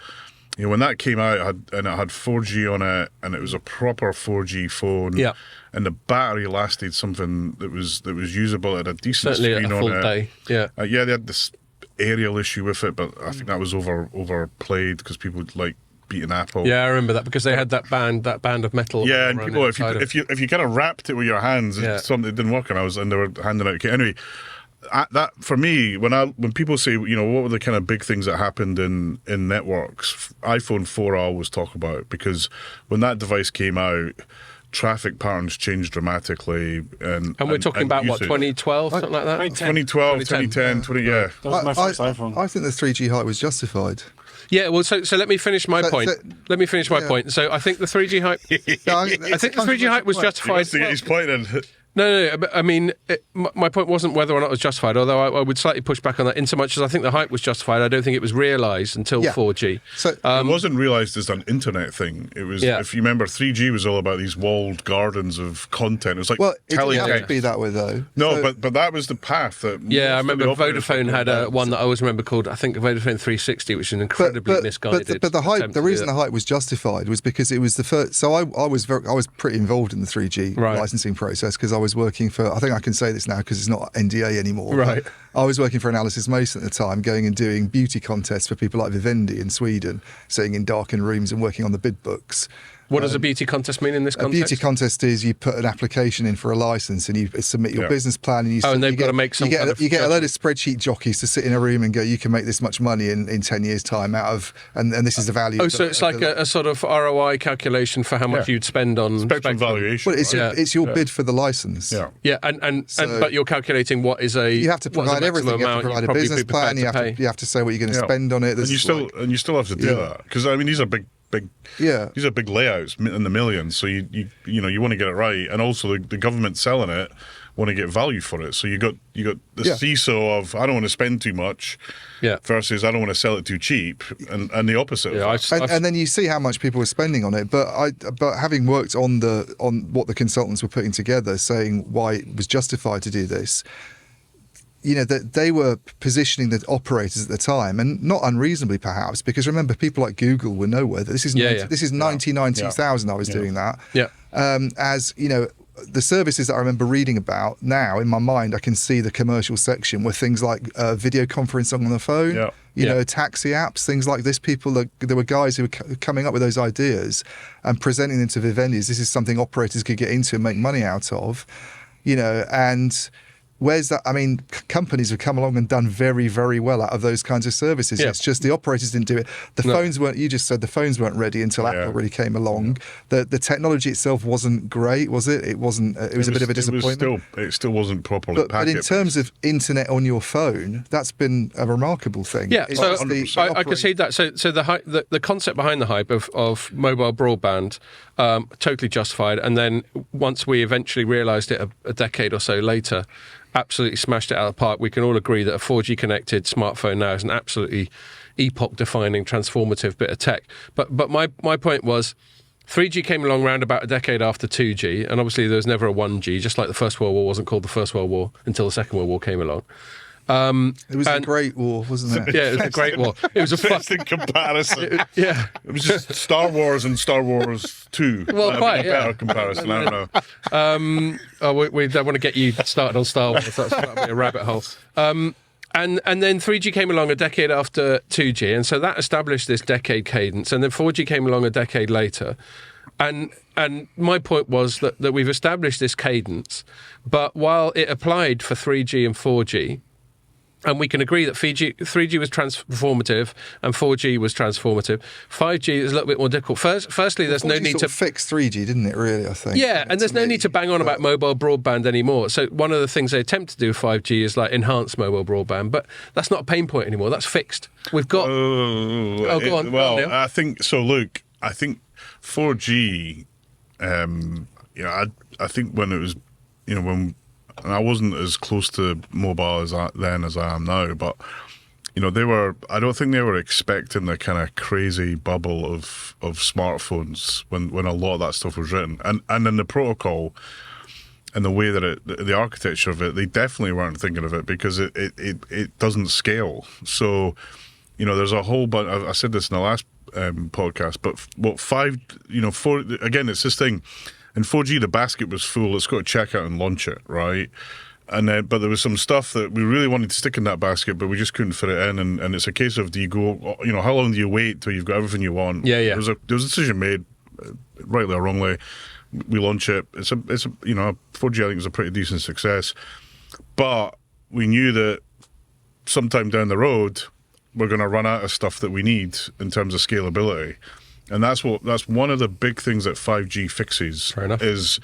You know, when that came out, it had 4G on it, and it was a proper 4G phone. Yeah. And the battery lasted something that was usable. It had a decent certainly screen a full on it. Day. Yeah. Yeah, they had this aerial issue with it, but I think that was overplayed because people like beating Apple. Yeah, I remember that because they had that band of metal. Yeah, and people, if you kind of wrapped it with your hands, something that didn't work, and they were handing out. Anyway. That for me, when people say, you know, what were the kind of big things that happened in networks, iPhone 4 I always talk about, because when that device came out, traffic patterns changed dramatically. And we're talking about what, 2012, something like that? 2012, 2010, That was my first iPhone. I think the 3G hype was justified. Yeah, well, so let me finish my point. Let me finish my point. So I think the 3G hype. I think the 3G hype was justified. He's pointing. No. But I mean, my point wasn't whether or not it was justified, although I would slightly push back on that in so much as I think the hype was justified. I don't think it was realised until 4G. So it wasn't realised as an internet thing. It was, if you remember, 3G was all about these walled gardens of content. It was like it didn't have to be that way, though. No, but that was the path. That I remember Vodafone had one that I always remember called, I think, Vodafone 360, which is an incredibly misguided. But the reason the hype was justified was because it was the first. So I was pretty involved in the 3G licensing process because I was working for. I think I can say this now because it's not NDA anymore. Right. I was working for Analysis Mason at the time, going and doing beauty contests for people like Vivendi in Sweden, sitting in darkened rooms and working on the bid books. What does a beauty contest mean in this context? A beauty contest is you put an application in for a license and you submit your business plan. And they've got to make some you get a load of spreadsheet jockeys to sit in a room and go, you can make this much money in 10 years' time out of, and this is the value. So it's like a sort of ROI calculation for how much you'd spend on spectrum valuation. Well, it's your bid for the license. Yeah, but you're calculating what is a. You have to provide everything. You have to provide a business plan. You have to say what you're going to spend on it. And you still have to do that because I mean these are big. These are big layouts in the millions, so you want to get it right, and also the government selling it want to get value for it. So you got the seesaw of I don't want to spend too much, versus I don't want to sell it too cheap, and the opposite. And then you see how much people were spending on it. But having worked on what the consultants were putting together, saying why it was justified to do this. You know, that they were positioning the operators at the time, and not unreasonably perhaps, because remember, people like Google were nowhere. This is 1999, 2000 I was doing that. Yeah. As, you know, the services that I remember reading about now, in my mind, I can see the commercial section were things like video conferencing on the phone, you know, taxi apps, things like this. There were guys who were coming up with those ideas and presenting them to Vivendis. This is something operators could get into and make money out of, you know, and... Where's that? I mean, companies have come along and done very, very well out of those kinds of services. It's just the operators didn't do it. Phones weren't. You just said the phones weren't ready until Apple really came along. The technology itself wasn't great, was it? It wasn't. It was a bit of a disappointment. It still wasn't properly packaged. But in terms of internet on your phone, that's been a remarkable thing. Yeah, so I concede that. So the concept behind the hype of mobile broadband, totally justified. And then once we eventually realised it a decade or so later. Absolutely smashed it out of the park. We can all agree that a 4G connected smartphone now is an absolutely epoch-defining, transformative bit of tech. But my point was, 3G came along around about a decade after 2G, and obviously there was never a 1G, just like the First World War wasn't called the First World War until the Second World War came along. It was the Great War, wasn't it? Yeah, it was the Great War. It was a fucking comparison. It was just Star Wars and Star Wars 2. Well, quite, better comparison. I don't know. We don't want to get you started on Star Wars. That'll be a rabbit hole. And then 3G came along a decade after 2G, and so that established this decade cadence. And then 4G came along a decade later. And my point was that we've established this cadence, but while it applied for 3G and 4G, And we can agree that 3G was transformative and 4G was transformative. 5G is a little bit more difficult. Firstly, there's no need to fix 3G, didn't it? Really, I think. Yeah, and there's no need to bang on about mobile broadband anymore. So one of the things they attempt to do with 5G is like enhance mobile broadband, but that's not a pain point anymore. That's fixed. We've got. Go on. Well, Neil. I think so. Luke, I think 4G. I think when it was, when. And I wasn't as close to mobile as I am now, but I don't think they were expecting the kind of crazy bubble of smartphones when a lot of that stuff was written, and in the protocol and the way that the architecture of it, they definitely weren't thinking of it because it doesn't scale. So there's a whole bunch. I said this in the last podcast, but again, it's this thing. In 4G, the basket was full. It's got to check out and launch it, right? And then, but there was some stuff that we really wanted to stick in that basket, but we just couldn't fit it in. And it's a case of, do you go, how long do you wait till you've got everything you want? Yeah. There was a decision made, rightly or wrongly. We launch it. It's a 4G, I think, was a pretty decent success. But we knew that sometime down the road, we're going to run out of stuff that we need in terms of scalability. And that's one of the big things that 5G fixes. Fair enough. Is,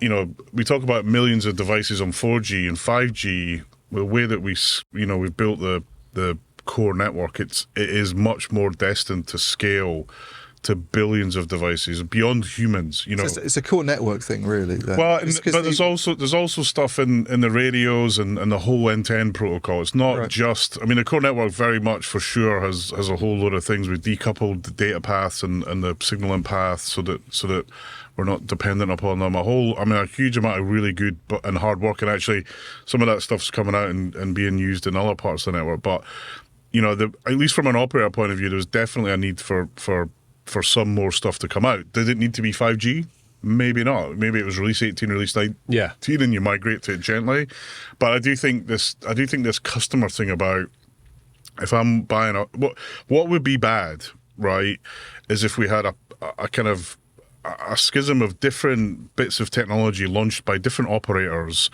we talk about millions of devices on 4G and 5G. The way that we've built the core network, it is much more destined to scale to billions of devices beyond humans. So it's a core network thing, really. Then. Well, but there's also stuff in the radios and the whole end-to-end protocol. It's not just. I mean, the core network very much for sure has a whole load of things. We've decoupled the data paths and the signaling paths so that we're not dependent upon them. A huge amount of really good and hard work, and actually some of that stuff's coming out and being used in other parts of the network. But at least from an operator point of view, there's definitely a need for some more stuff to come out. Did it need to be 5G? Maybe not. Maybe it was release 18, release 19, and you migrate to it gently. But I do think this customer thing about if I'm buying what would be bad, right, is if we had a kind of a schism of different bits of technology launched by different operators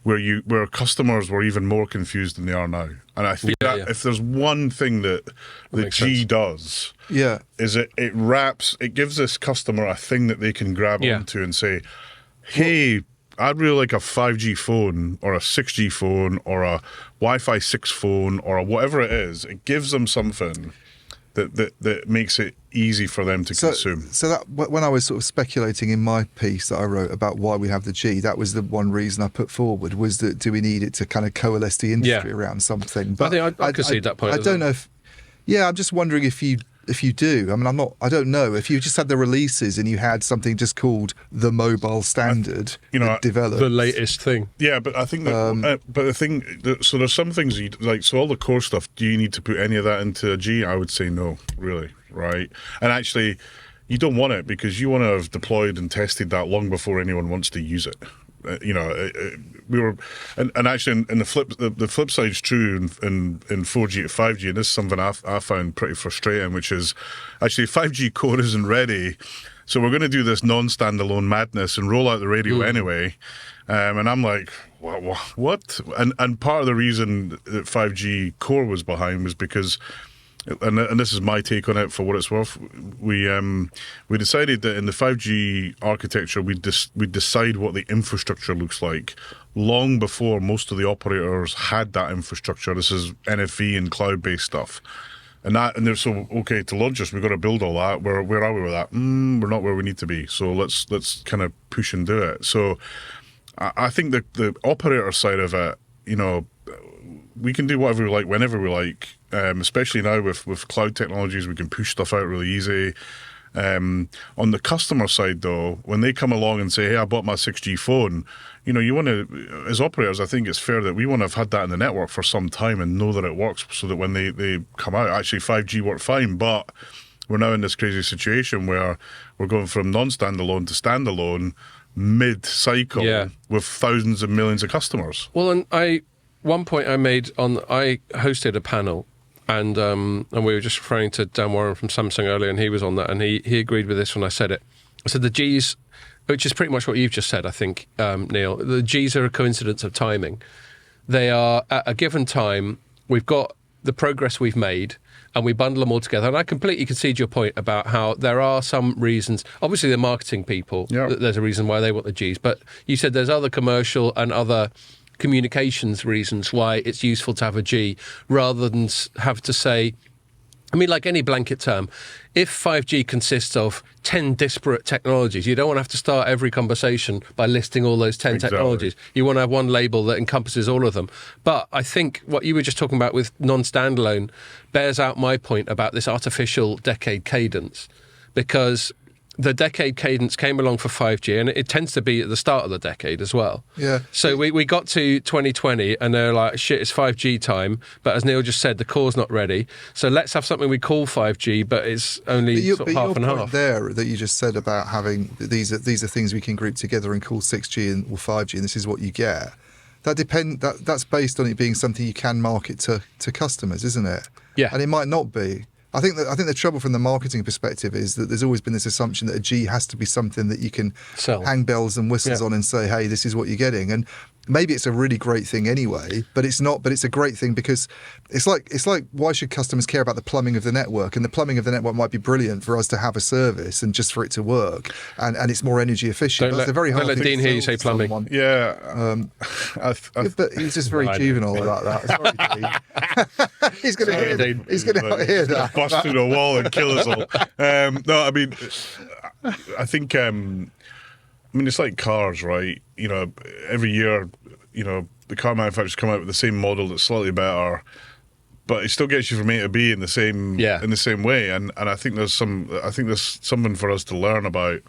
where customers were even more confused than they are now. And I think if there's one thing that the G does, is it gives this customer a thing that they can grab onto and say, hey, I'd really like a 5G phone or a 6G phone or a Wi-Fi 6 phone or whatever it is. It gives them something that makes it easy for them to consume. So that when I was sort of speculating in my piece that I wrote about why we have the G, that was the one reason I put forward, was that do we need it to kind of coalesce the industry around something? But I think I concede that point. I don't know if... Yeah, I'm just wondering if you do. I mean, I don't know. If you just had the releases and you had something just called the mobile standard developed. The latest thing. Yeah, but I think that, but the thing, so there's some things so all the core stuff, do you need to put any of that into a G? I would say no, really, right? And actually, you don't want it because you want to have deployed and tested that long before anyone wants to use it. We were, and actually, in the flip side is true in 4G to 5G, and this is something I found pretty frustrating, which is actually 5G core isn't ready, so we're going to do this non-standalone madness and roll out the radio anyway, and I'm like, what? And part of the reason that 5G core was behind was because. And this is my take on it for what it's worth. We decided that in the 5G architecture, we decide what the infrastructure looks like long before most of the operators had that infrastructure. This is NFV and cloud-based stuff. And they're so, okay, to launch us, we've got to build all that. Where are we with that? We're not where we need to be. So let's kind of push and do it. So I think the operator side of it, we can do whatever we like, whenever we like, especially now with cloud technologies, we can push stuff out really easy. On the customer side, though, when they come along and say, hey, I bought my 6G phone, you want to, as operators, I think it's fair that we want to have had that in the network for some time and know that it works so that when they come out, actually 5G worked fine, but we're now in this crazy situation where we're going from non-standalone to standalone mid-cycle with thousands of millions of customers. Well, and one point I made I hosted a panel, and we were just referring to Dan Warren from Samsung earlier, and he was on that, and he agreed with this when I said it. I said the Gs, which is pretty much what you've just said, I think, Neil, the Gs are a coincidence of timing. they are at a given time, we've got the progress we've made, and we bundle them all together. And I completely concede your point about how there are some reasons. Obviously, the marketing people, there's a reason why they want the Gs. But you said there's other commercial and other communications reasons why it's useful to have a G, rather than have to say, I mean, like any blanket term, if 5G consists of 10 disparate technologies, you don't want to have to start every conversation by listing all those 10 technologies. You want to have one label that encompasses all of them. But I think what you were just talking about with non-standalone bears out my point about this artificial decade cadence, because the decade cadence came along for 5G, and it tends to be at the start of the decade as well. Yeah. So we got to 2020, and they're like, shit, it's 5G time. But as Neil just said, the core's not ready. So let's have something we call 5G, but it's only sort of half and half. There that you just said about having these are things we can group together and call 6G or 5G, and this is what you get. That's based on it being something you can market to customers, isn't it? Yeah. And it might not be. I think the trouble from the marketing perspective is that there's always been this assumption that a G has to be something that you can hang bells and whistles on and say, hey, this is what you're getting. And maybe it's a really great thing anyway, but it's not. But it's a great thing because it's like why should customers care about the plumbing of the network? And the plumbing of the network might be brilliant for us to have a service and just for it to work, and it's more energy efficient. That's a very hard don't let thing Dean hear you say plumbing. Someone. Yeah. But he's just very juvenile about that. Sorry, Dean. He's going to hear that. Bust through the wall and kill us all. No, I mean, I think, it's like cars, right? You know, every year, the car manufacturers come out with the same model that's slightly better, but it still gets you from A to B in the same way. And I think there's something for us to learn about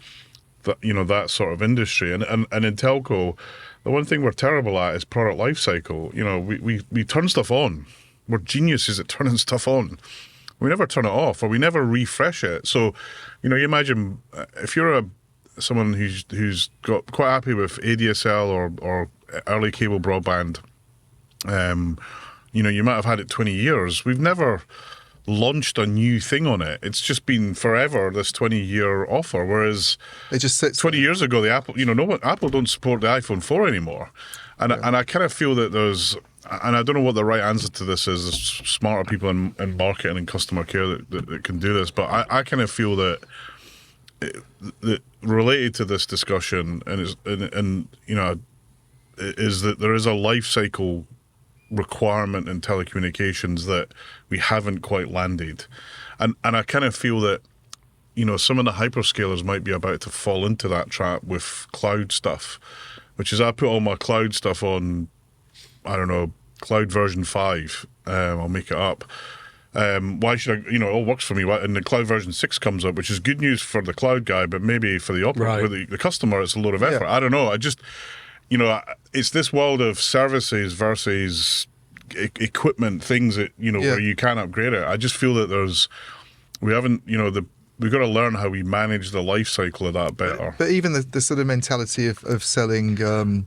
that, that sort of industry. And in telco, the one thing we're terrible at is product life cycle. We turn stuff on. We're geniuses at turning stuff on. We never turn it off, or we never refresh it. So, you imagine if you're someone who's got quite happy with ADSL or early cable broadband, you might have had it 20 years. We've never launched a new thing on it. It's just been forever this 20-year offer. Whereas it just sits 20 years ago, the Apple don't support the iPhone 4 anymore, and I kind of feel that there's. And I don't know what the right answer to this is. There's smarter people in marketing and customer care that can do this. But I kind of feel that related to this discussion is that there is a life cycle requirement in telecommunications that we haven't quite landed. And I kind of feel that, some of the hyperscalers might be about to fall into that trap with cloud stuff, which is I put all my cloud stuff on, I don't know, cloud version 5. I'll make it up. Why should I, it all works for me. And the cloud version 6 comes up, which is good news for the cloud guy, but maybe for the operator, for the customer, it's a load of effort. I don't know. I just, it's this world of services versus equipment, things that, where you can upgrade it. I just feel that we've got to learn how we manage the life cycle of that better. But even the sort of mentality of selling, and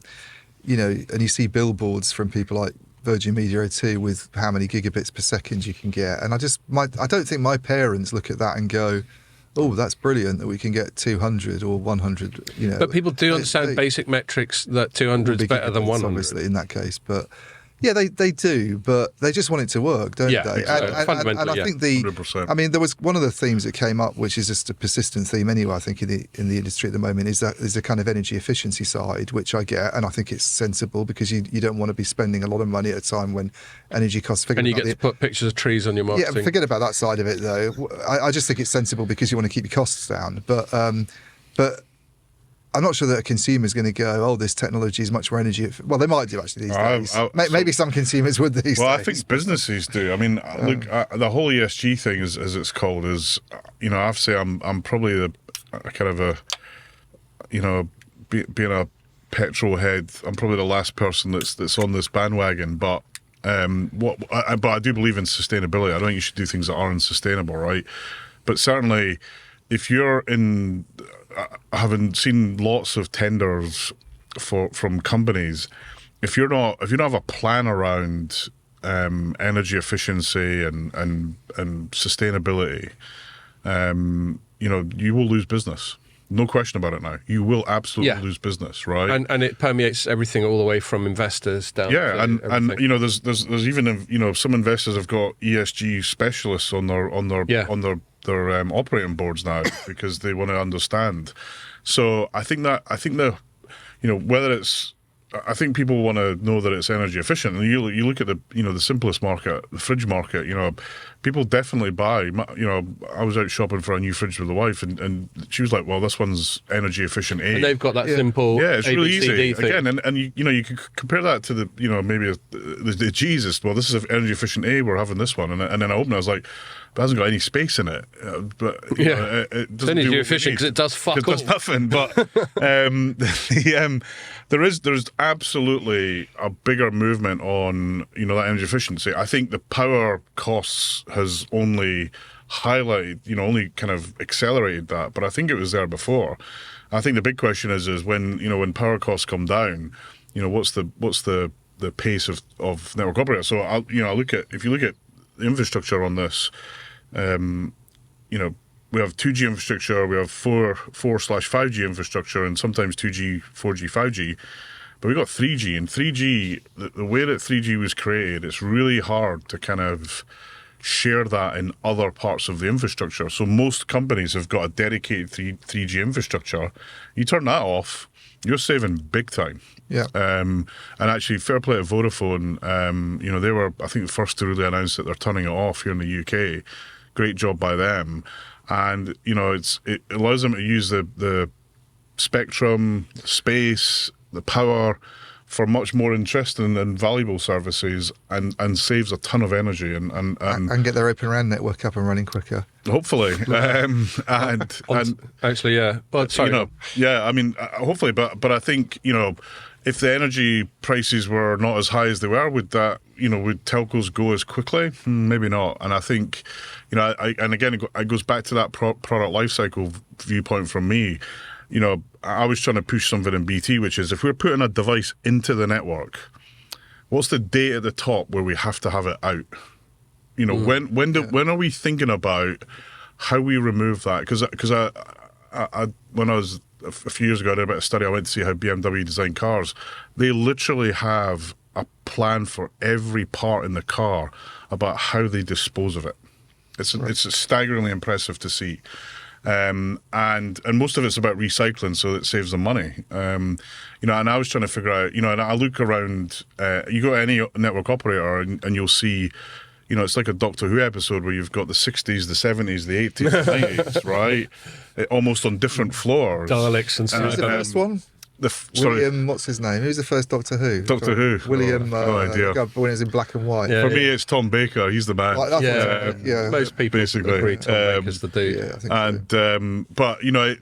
you see billboards from people like Virgin Media O2 with how many gigabits per second you can get. And I don't think my parents look at that and go, oh, that's brilliant that we can get 200 or 100, But people do understand basic metrics that 200 is better than 100. Obviously, in that case. But yeah, they do, but they just want it to work, don't they? Exactly. Fundamentally, and I think 100%. there was one of the themes that came up, which is just a persistent theme anyway, I think, in the industry at the moment, is that there's a kind of energy efficiency side, which I get, and I think it's sensible because you don't want to be spending a lot of money at a time when energy costs. And you get to put pictures of trees on your marketing. Yeah, forget about that side of it, though. I just think it's sensible because you want to keep your costs down. But I'm not sure that a consumer is going to go, oh, this technology is much more energy. Well, they might do actually these days. Maybe some consumers would these days. Well, I think businesses do. I mean, look, the whole ESG thing, as it's called, is, I have to say I'm probably being a petrol head, I'm probably the last person that's on this bandwagon. But but I do believe in sustainability. I don't think you should do things that aren't sustainable, right? But certainly, if you're in, having seen lots of tenders from companies, if you don't have a plan around energy efficiency and sustainability, you will lose business. No question about it now. You will absolutely lose business, right? And it permeates everything all the way from investors down to and everything. you know, there's even, you know, some investors have got ESG specialists on their operating boards now because they want to understand. So I think the, you know, whether it's, I think people want to know that it's energy efficient. And you look at the, you know, the simplest market, the fridge market, you know, people definitely buy, you know, I was out shopping for a new fridge with the wife and she was like, well, this one's energy efficient A. And they've got that simple it's really easy. thing. Again, and you know, you could compare that to the, you know, maybe the Jesus, well, this is energy efficient A, we're having this one. And then I opened it, I was like, but it hasn't got any space in it. But you know, it doesn't energy do efficient because it does fuck it all. does nothing. But there's absolutely a bigger movement on, you know, that energy efficiency. I think the power costs has only highlighted, you know, only kind of accelerated that. But I think it was there before. I think the big question is when, you know, when power costs come down, you know, what's the pace of network operators? So if you look at the infrastructure on this, you know, we have 2G infrastructure, we have 4/5G infrastructure, and sometimes 2G, 4G, 5G. But we got 3G, and 3G, the way that 3G was created, it's really hard to kind of share that in other parts of the infrastructure. So most companies have got a dedicated 3G infrastructure. You turn that off, you're saving big time. Yeah. And actually, fair play to Vodafone. You know, they were, I think, the first to really announce that they're turning it off here in the UK. Great job by them. And, you know, it allows them to use the spectrum, space, the power for much more interesting and valuable services and saves a ton of energy and get their Open RAN network up and running quicker. Hopefully. Actually, yeah. But sorry. You know, yeah, I mean, hopefully, but I think, you know, if the energy prices were not as high as they were, would telcos go as quickly? Maybe not. And I think, you know, it goes back to that product lifecycle viewpoint from me. You know, I was trying to push something in BT, which is if we're putting a device into the network, what's the date at the top where we have to have it out? You know, when are we thinking about how we remove that? Because when I was a few years ago, I did a bit of study. I went to see how BMW design cars. They literally have a plan for every part in the car about how they dispose of it. It's staggeringly impressive to see. And most of it's about recycling, so it saves them money. You know, and I was trying to figure out, you know, and I look around, you go to any network operator and you'll see, you know, it's like a Doctor Who episode where you've got the 60s, the 70s, the 80s, the 90s, right? Almost on different floors. Daleks and stuff. Who's the first one? William, what's his name? Who's the first Doctor Who? Doctor Who. William, no idea. When it was in black and white. For me, it's Tom Baker. He's the man. Most people basically agree Tom Baker's the dude. Yeah, I think so. But, you know,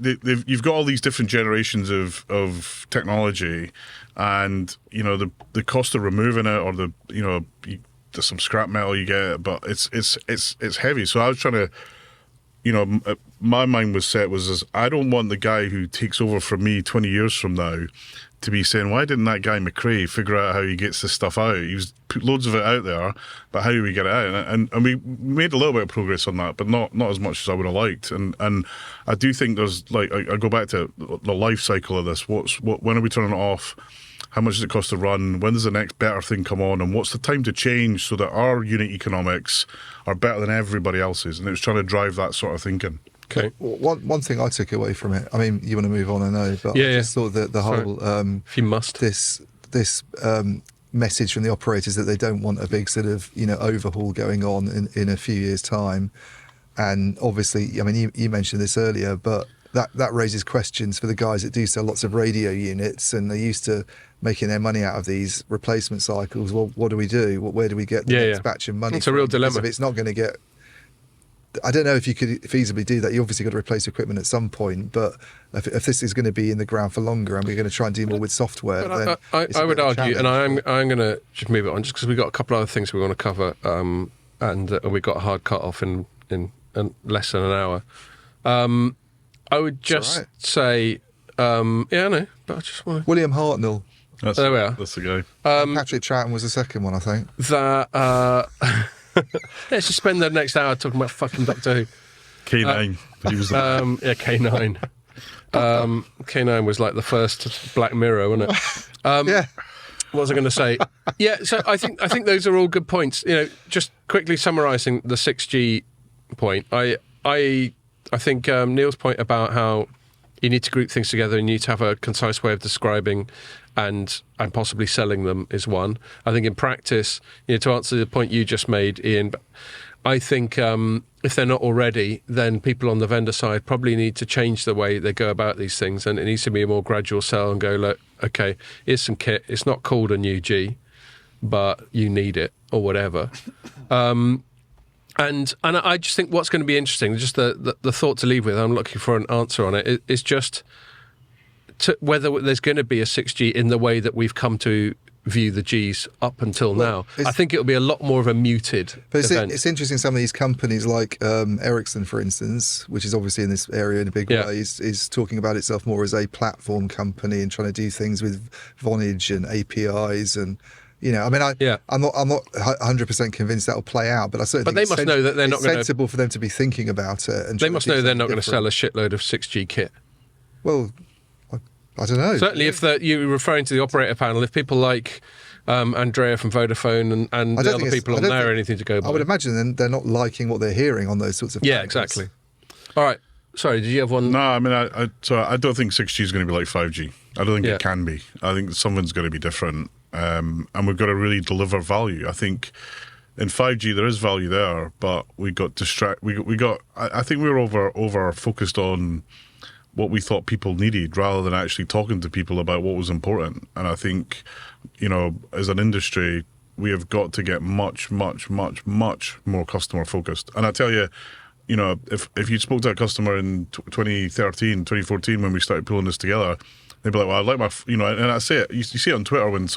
you've got all these different generations of technology and, you know, the cost of removing it or there's some scrap metal you get, but it's heavy. So I was trying to, you know, my mind was set was I don't want the guy who takes over from me 20 years from now to be saying, why didn't that guy McRae figure out how he gets this stuff out? He's put loads of it out there, but how do we get it out? And we made a little bit of progress on that, but not as much as I would have liked. And I do think there's, like, I go back to the life cycle of this. When are we turning it off? How much does it cost to run? When does the next better thing come on? And what's the time to change so that our unit economics are better than everybody else's? And it was trying to drive that sort of thinking. Okay. One thing I took away from it, I mean, you want to move on, I know, but I just thought that the whole if you must, this message from the operators that they don't want a big sort of, you know, overhaul going on in a few years' time. And obviously, I mean, you mentioned this earlier, but that raises questions for the guys that do sell lots of radio units and they're used to making their money out of these replacement cycles. Well, what do we do? Where do we get the next batch of money? It's a real dilemma. If it's not going to get... I don't know if you could feasibly do that. You obviously got to replace equipment at some point, but if this is going to be in the ground for longer and we're going to try and do more with software, then I would argue, and I'm going to just move it on, just because we've got a couple of other things we want to cover, and we've got a hard cut off in less than an hour. I would just say, I know, but I just want to... William Hartnell. There we are. That's the guy. Patrick Troughton was the second one, I think. Let's just spend the next hour talking about fucking Doctor Who. K9. K9. K9 was like the first Black Mirror, wasn't it? Yeah. What was I going to say? Yeah, so I think those are all good points. Just quickly summarising the 6G point. I think Neil's point about how you need to group things together and you need to have a concise way of describing and possibly selling them is one. I think in practice, to answer the point you just made, Ian, I think if they're not already, then people on the vendor side probably need to change the way they go about these things, and it needs to be a more gradual sell and go, look, okay, here's some kit. It's not called a new G, but you need it or whatever. And I just think what's going to be interesting, just the thought to leave with, I'm looking for an answer on it, is just whether there's going to be a 6G in the way that we've come to view the Gs up until now. I think it'll be a lot more of a muted event. It's interesting, some of these companies like Ericsson, for instance, which is obviously in this area in a big way, is talking about itself more as a platform company and trying to do things with Vonage and APIs and... I'm not 100% convinced that'll play out, but I certainly think they must know that they're not going to... It's sensible for them to be thinking about it. And they must know they're not going to sell a shitload of 6G kit. Well, I don't know. Certainly, if you're referring to the operator panel, if people like Andrea from Vodafone and the other people on there are anything to go by. I would imagine they're not liking what they're hearing on those sorts of panels. Yeah, exactly. All right. Sorry, did you have one? No, I mean, I don't think 6G is going to be like 5G. I don't think it can be. I think something's going to be different. And we've got to really deliver value. I think in 5G there is value there, but we got I think we were over focused on what we thought people needed rather than actually talking to people about what was important. And I think, as an industry, we have got to get much, much, much, much more customer focused. And I tell you, if you spoke to a customer in 2013, 2014 when we started pulling this together, they'd be like, well, I'd like my, and I say it, you see it on Twitter when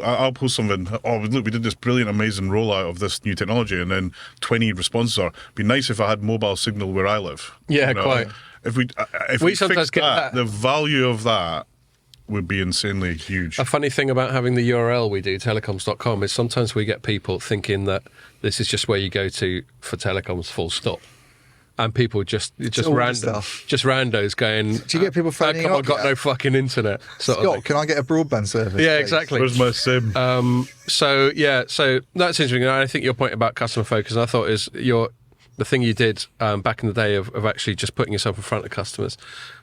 I'll post something, oh, look, we did this brilliant, amazing rollout of this new technology, and then 20 responses are, it'd be nice if I had mobile signal where I live. Yeah, quite. If we sometimes get that, the value of that would be insanely huge. A funny thing about having the URL we do, Telecoms.com, is sometimes we get people thinking that this is just where you go to for telecoms, full stop. And people just randos going. Do you get people phoning up? I've got no fucking internet. Scott, can I get a broadband service? Yeah, please? Exactly. Where's my SIM? So that's interesting. I think your point about customer focus, I thought, is the thing you did back in the day of actually just putting yourself in front of customers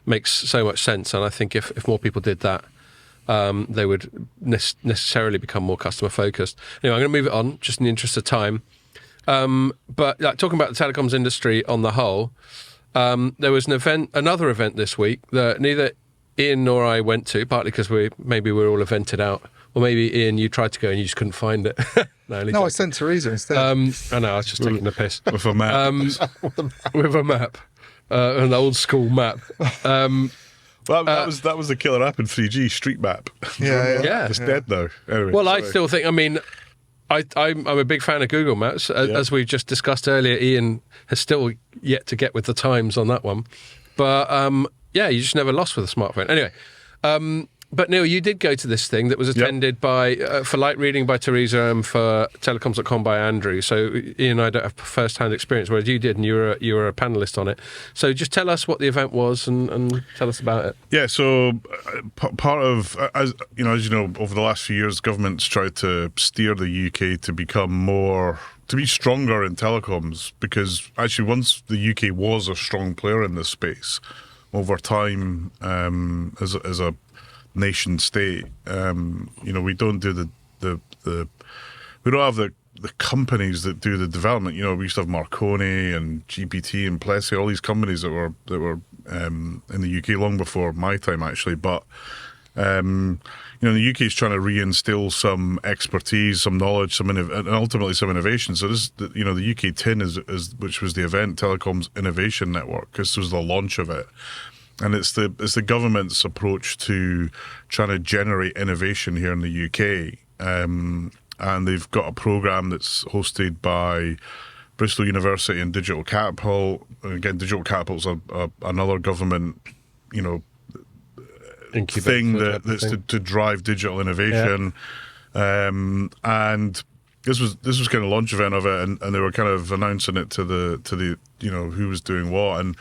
makes so much sense. And I think if more people did that, they would necessarily become more customer focused. Anyway, I'm going to move it on, just in the interest of time. But talking about the telecoms industry on the whole, there was another event this week that neither Ian nor I went to, partly because we were all evented out, or maybe Ian, you tried to go and you just couldn't find it. No, I sent Teresa instead. I know, I was just taking the piss. With a map. With a map. An old school map. That was the killer app in 3G, Street Map. Yeah. It's dead now. Anyway, well, I still think, I'm a big fan of Google Maps. As we just discussed earlier, Ian has still yet to get with the times on that one. But you just never lost with a smartphone. Anyway, but Neil, you did go to this thing that was attended by, for light reading by Teresa and for Telecoms.com by Andrew. So Ian and I don't have first-hand experience, whereas you did, and you were a panellist on it. So just tell us what the event was and tell us about it. Yeah, so part of, as you know, over the last few years, government's tried to steer the UK to be stronger in telecoms, because actually once the UK was a strong player in this space, over time, as a nation state, we don't do we don't have the companies that do the development. We used to have Marconi and GPT and Plessy, all these companies that were in the UK long before my time, actually. But the UK is trying to reinstill some expertise, some knowledge, and ultimately some innovation. So this, the UK TIN is which was the event, Telecoms Innovation Network. This was the launch of it. And it's the government's approach to trying to generate innovation here in the UK. And they've got a programme that's hosted by Bristol University and Digital Catapult. And again, Digital Catapult's another government, thing that's to drive digital innovation. Yeah. And this was kind of launch event of it, and they were kind of announcing it to the who was doing what. And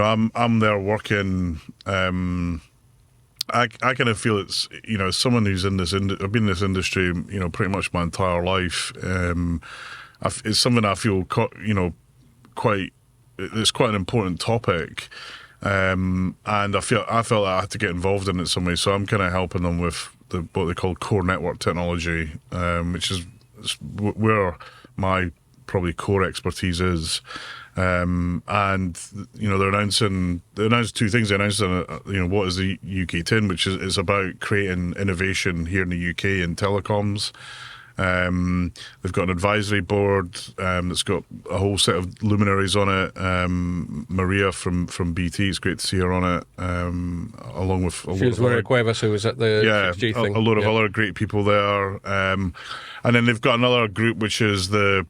I'm there working. I kind of feel it's, as someone who's in this, I've been in this industry, pretty much my entire life. It's something I feel, it's quite an important topic. And I felt I had to get involved in it some way. So I'm kind of helping them with what they call core network technology, which is where my probably core expertise is. And they announced two things. They announced what is the UK TIN, which is about creating innovation here in the UK in telecoms. They've got an advisory board that's got a whole set of luminaries on it. Maria from BT, it's great to see her on it, along with she was Maria Cuevas, who was at the 6G thing. A lot of other great people there. And then they've got another group which is the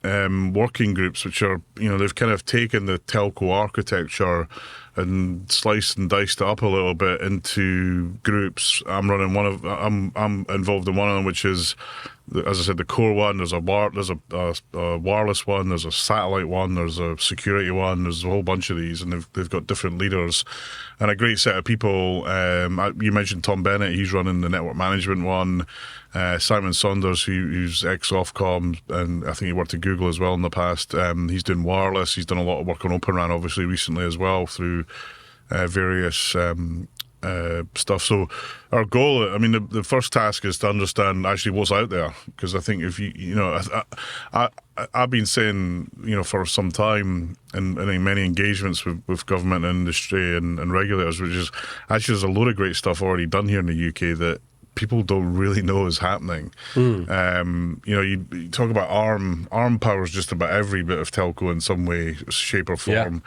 working groups, which are, they've kind of taken the telco architecture and sliced and diced it up a little bit into groups. I'm involved in one of them, which is, as I said, the core one. There's a wireless one, there's a satellite one, there's a security one, there's a whole bunch of these, and they've got different leaders and a great set of people. You mentioned Tom Bennett, he's running the network management one. Simon Saunders, who's ex-Ofcom, and I think he worked at Google as well in the past. He's doing wireless. He's done a lot of work on Open RAN, obviously, recently as well, through various stuff. So our goal, the first task is to understand actually what's out there, because I think if I've been saying, for some time, and in many engagements with government and industry and regulators, which is actually there's a load of great stuff already done here in the UK that people don't really know is happening. You talk about ARM. ARM powers just about every bit of telco in some way, shape or form. Yeah.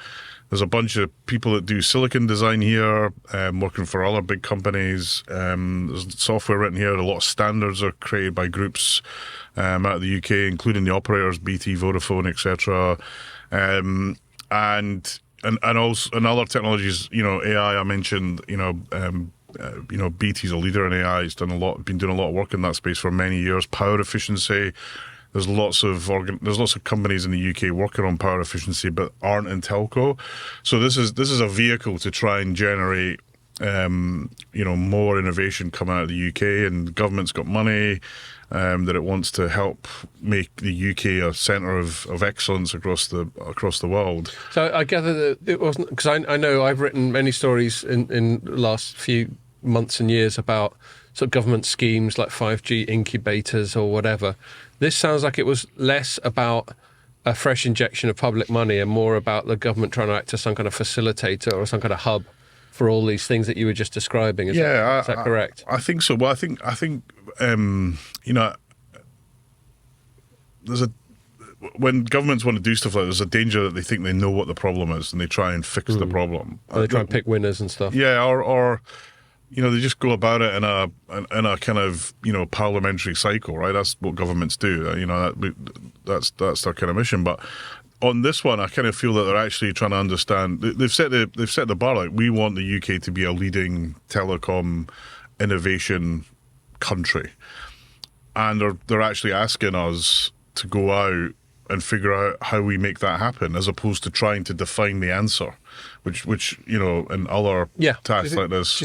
There's a bunch of people that do silicon design here, working for other big companies. There's software written here. A lot of standards are created by groups out of the UK, including the operators, BT, Vodafone, etc. And also and other technologies. AI. I mentioned. BT's a leader in AI. He's been doing a lot of work in that space for many years. Power efficiency. There's lots of companies in the UK working on power efficiency, but aren't in telco. So this is a vehicle to try and generate, more innovation coming out of the UK, and the government's got money that it wants to help make the UK a centre of excellence across the world. So I gather that it wasn't, because I know I've written many stories in the last few months and years about sort of government schemes like 5G incubators or whatever. This sounds like it was less about a fresh injection of public money and more about the government trying to act as some kind of facilitator or some kind of hub for all these things that you were just describing. Is that correct? I think so. Well, I think when governments want to do stuff like that, there's a danger that they think they know what the problem is and they try and fix the problem. Or they try and pick winners and stuff. Yeah, or they just go about it in a kind of parliamentary cycle, right? That's what governments do. That's their kind of mission. But on this one, I kind of feel that they're actually trying to understand. They've set the bar, like, we want the UK to be a leading telecom innovation country, and they're actually asking us to go out and figure out how we make that happen, as opposed to trying to define the answer, which in other tasks like this. Do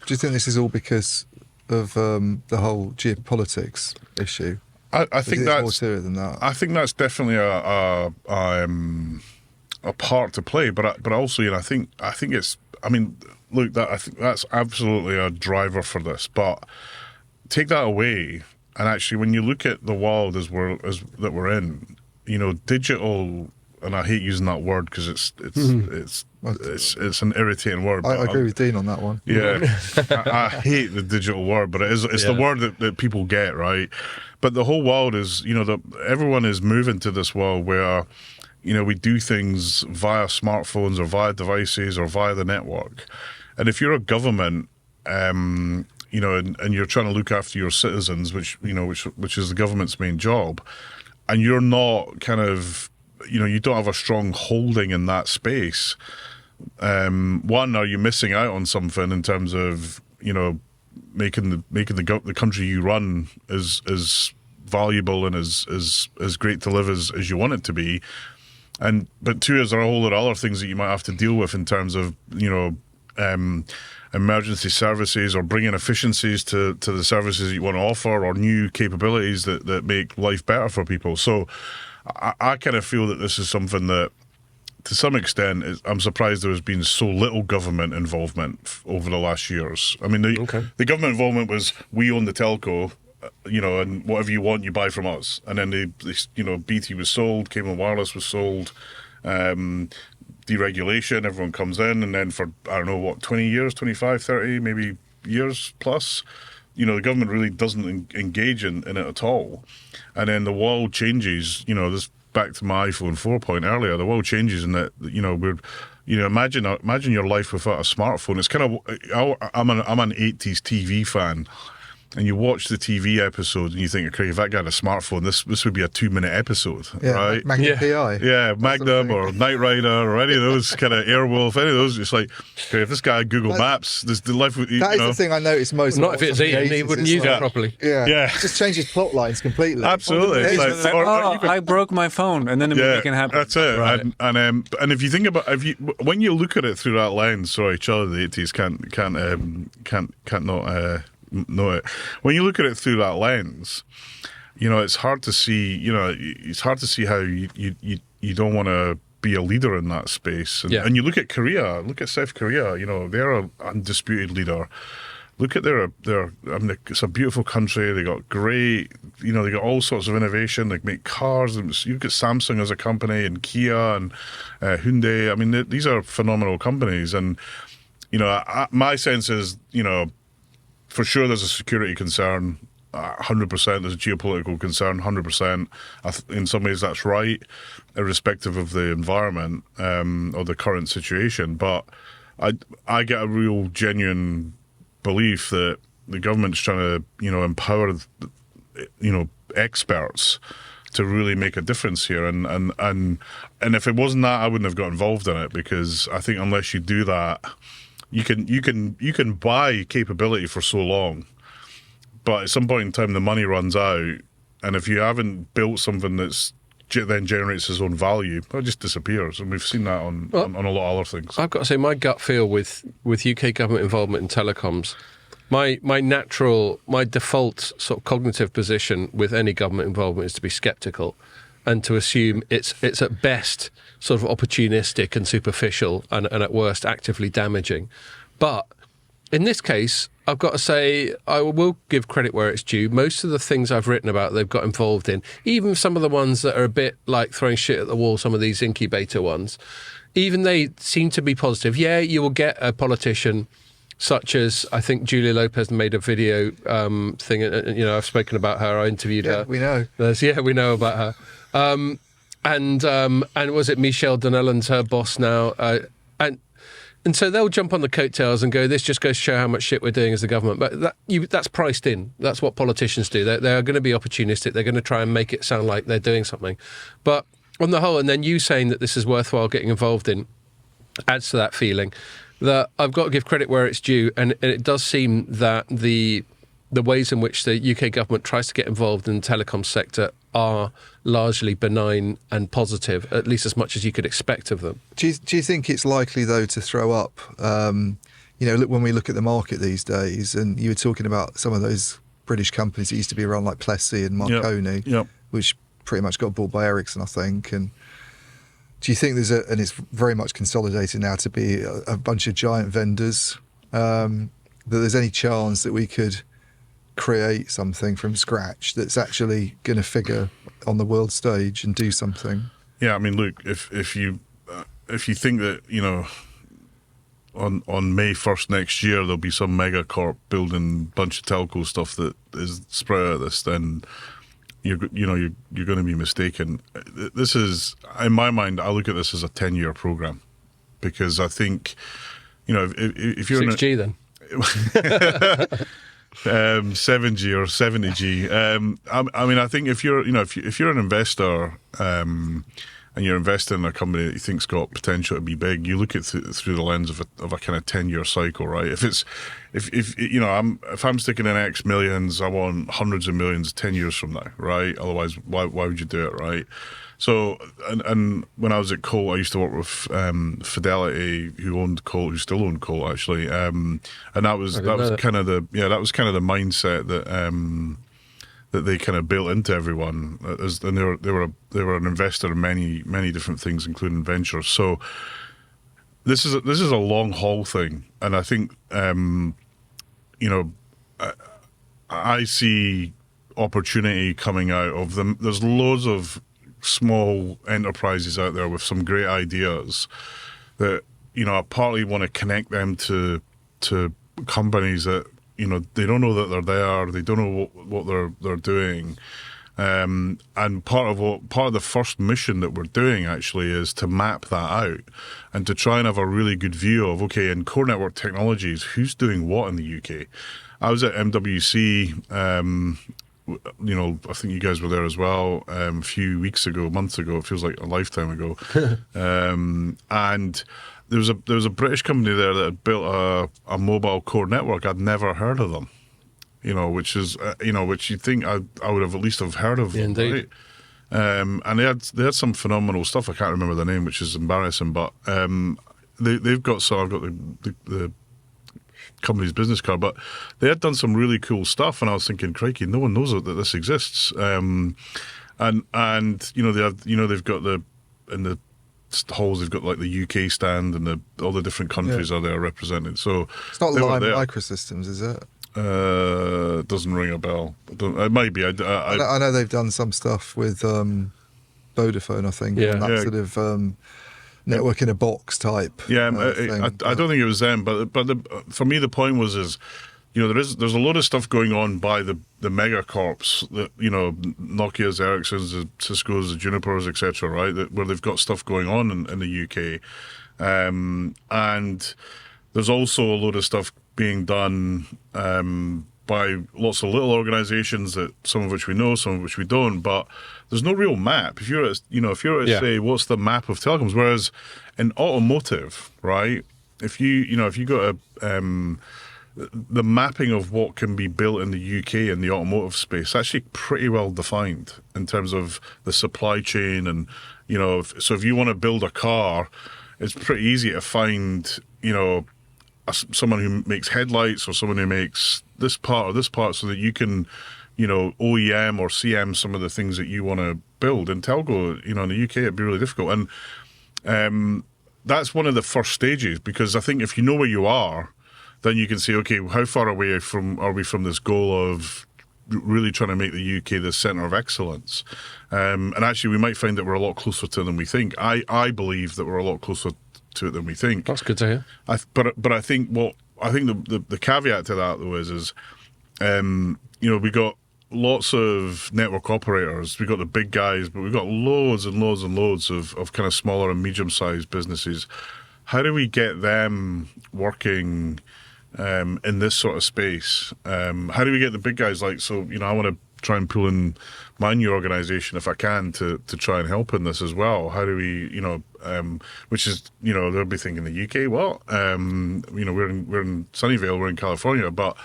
you think this is all because of the whole geopolitics issue? I think that's more serious than that. I think that's definitely a part to play, but also I think it's. I think that's absolutely a driver for this. But take that away, and actually, when you look at the world that we're in, digital, and I hate using that word because it's an irritating word. I agree with Dean on that one. Yeah, I hate the digital word, but it's the word that people get, right? But the whole world is, everyone is moving to this world where, we do things via smartphones or via devices or via the network. And if you're a government, and you're trying to look after your citizens, which is the government's main job, and you're not kind of, you don't have a strong holding in that space. One, are you missing out on something in terms of, making the country you run as valuable and as great to live as you want it to be? But two, is there a whole lot of other things that you might have to deal with in terms of, emergency services or bringing efficiencies to the services you want to offer, or new capabilities that make life better for people. So I kind of feel that this is something that, to some extent, I'm surprised there has been so little government involvement over the last years. I mean, the government involvement was, we own the telco, and whatever you want, you buy from us. And then BT was sold, Cable and Wireless was sold, deregulation, everyone comes in, and then for, 20 years, 25, 30, maybe years plus, the government really doesn't engage in it at all. And then the world changes, this back to my iPhone 4 point earlier, the world changes in that, imagine your life without a smartphone. It's kind of, I'm an 80s TV fan. And you watch the TV episode and you think, okay, if that guy had a smartphone, this would be a 2-minute episode, right? Magnum PI. Yeah, Magnum or Knight Rider or any of those kind of Airwolf, any of those. It's like, okay, if this guy had Google Maps, the life would. That is the thing I noticed most. Not if it's Ian, he wouldn't use it properly. Yeah, it just changes plot lines completely. Absolutely. I broke my phone, and then the movie can happen. That's it. Right. And if you think about, when you look at it through that lens, sorry, Charlie, the 80s can't not. know it. When you look at it through that lens, it's hard to see. It's hard to see how you don't want to be a leader in that space. And you look at Korea. Look at South Korea. They're an undisputed leader. Look at their. It's a beautiful country. They got great. They got all sorts of innovation. They make cars. You look at Samsung as a company, and Kia and Hyundai. I mean, these are phenomenal companies. And my sense is, for sure, there's a security concern. 100%. There's a geopolitical concern. 100%. In some ways, that's right, irrespective of the environment or the current situation. But I get a real genuine belief that the government's trying to, empower, experts to really make a difference here. And if it wasn't that, I wouldn't have got involved in it, because I think unless you do that, you can buy capability for so long, but at some point in time the money runs out, and if you haven't built something that's then generates its own value, it just disappears. And we've seen that on a lot of other things. I've got to say, my gut feel with UK government involvement in telecoms, my default sort of cognitive position with any government involvement is to be sceptical, and to assume it's at best sort of opportunistic and superficial, and at worst actively damaging. But in this case, I've got to say, I will give credit where it's due. Most of the things I've written about, they've got involved in, even some of the ones that are a bit like throwing shit at the wall, some of these incubator ones, even they seem to be positive. Yeah, you will get a politician such as, I think Julia Lopez made a video thing, I've spoken about her, I interviewed her. We know. We know about her. And was it Michelle Donnellan's her boss now? And so they'll jump on the coattails and go, this just goes to show how much shit we're doing as the government. But that's priced in. That's what politicians do. They're going to be opportunistic. They're going to try and make it sound like they're doing something. But on the whole, and then you saying that this is worthwhile getting involved in, adds to that feeling that I've got to give credit where it's due. And it does seem that the ways in which the UK government tries to get involved in the telecom sector are largely benign and positive, at least as much as you could expect of them. Do you think it's likely, though, to throw up? When we look at the market these days, and you were talking about some of those British companies that used to be around, like Plessey and Marconi, which pretty much got bought by Ericsson, I think. And do you think and it's very much consolidated now to be a bunch of giant vendors, that there's any chance that we could create something from scratch that's actually going to figure on the world stage and do something? Yeah, I mean, look, if you think that on May 1st next year there'll be some megacorp building a bunch of telco stuff that is spread out of this, then you're going to be mistaken. This is, in my mind, I look at this as a 10-year program, because I think if you're 6G then. 7G or 70G. I mean, I think if you're an investor, and and you're investing in a company that you think's got potential to be big, you look at through the lens of a kind of 10-year cycle, right? If I'm sticking in X millions, I want hundreds of millions 10 years from now, right? Otherwise, why would you do it, right? So, and when I was at Colt, I used to work with Fidelity, who still owned Colt actually, and that was kind of the mindset that they kind of built into everyone, and they were an investor in many different things, including ventures. So this is a long haul thing, and I think I see opportunity coming out of them. There's loads of small enterprises out there with some great ideas that I partly want to connect them to companies that they don't know that they're there, they don't know what they're doing, and part of the first mission that we're doing actually is to map that out and to try and have a really good view of, okay, in core network technologies, who's doing what in the UK. I was at MWC. I think you guys were there as well a few months ago. It feels like a lifetime ago. And there was a British company there that had built a mobile core network. I'd never heard of them. Which is which you'd think I would have at least have heard of. Yeah, them, indeed. Right? And they had some phenomenal stuff. I can't remember the name, which is embarrassing. But they've got I've got the company's business card, but they had done some really cool stuff, and I was thinking, crikey, no one knows that this exists. And they have, they've got in the halls, they've got like the UK stand, and all the different countries are there represented. So it's not Lime Microsystems, is it? Doesn't ring a bell. It might be. I know they've done some stuff with Vodafone, I think. Yeah. Sort of network in a box type. Yeah, I don't think it was them, but for me the point was there's a lot of stuff going on by the megacorps that Nokia's, Ericsson's, the Cisco's, the Junipers, etc. Right, where they've got stuff going on in the UK, and there's also a lot of stuff being done by lots of little organisations, that some of which we know, some of which we don't, but there's no real map. If you're at say, what's the map of telecoms? Whereas in automotive, right, if you got the mapping of what can be built in the UK in the automotive space, actually pretty well defined in terms of the supply chain, and so if you want to build a car, it's pretty easy to find someone who makes headlights or someone who makes this part or this part, so that you can OEM or CM some of the things that you want to build. In telco, in the UK, it'd be really difficult. And that's one of the first stages, because I think if you know where you are, then you can say, okay, how far away are we from this goal of really trying to make the UK the centre of excellence? And actually, we might find that we're a lot closer to it than we think. I believe that we're a lot closer to it than we think. That's good to hear. But I think the caveat to that though is we got lots of network operators. We got the big guys, but we've got loads and loads and loads of kind of smaller and medium-sized businesses. How do we get them working in this sort of space? How do we get the big guys I want to try and pull in my new organisation if I can to try and help in this as well. How do we, which is, they'll be thinking the UK, what? We're in Sunnyvale, we're in California, but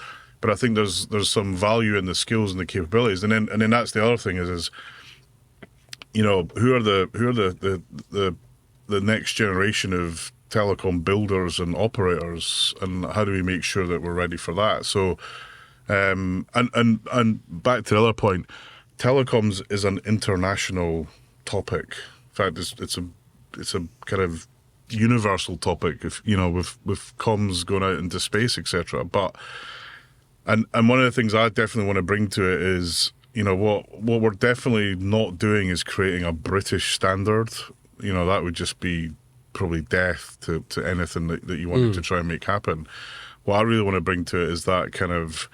I think there's some value in the skills and the capabilities, and then that's the other thing is who are the next generation of telecom builders and operators, and how do we make sure that we're ready for that? So, and back to the other point, telecoms is an international topic. In fact, it's a kind of universal topic. If with comms going out into space, etc. But and one of the things I definitely want to bring to it is, what we're definitely not doing is creating a British standard. That would just be probably death to anything that you wanted to try and make happen. What I really want to bring to it is that kind of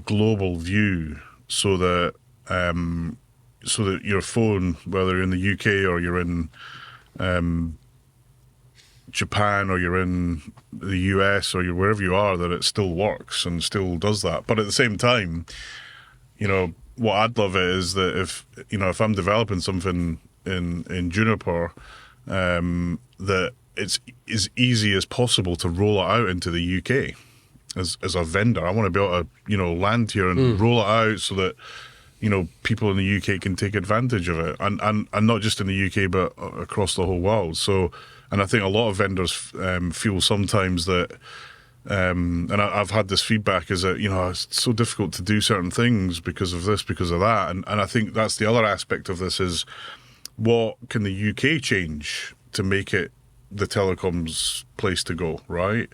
global view, so that your phone, whether you're in the UK or you're in Japan or you're in the US or you're wherever you are, that it still works and still does that. But at the same time, what I'd love it is that if I'm developing something in Juniper, that it's as easy as possible to roll it out into the UK as a vendor. I want to be able to, land here and roll it out so that, people in the UK can take advantage of it, and not just in the UK, but across the whole world. So, and I think a lot of vendors feel sometimes that, and I've had this feedback, is that, it's so difficult to do certain things because of this, because of that. And I think that's the other aspect of this is, what can the UK change to make it the telecoms place to go, right?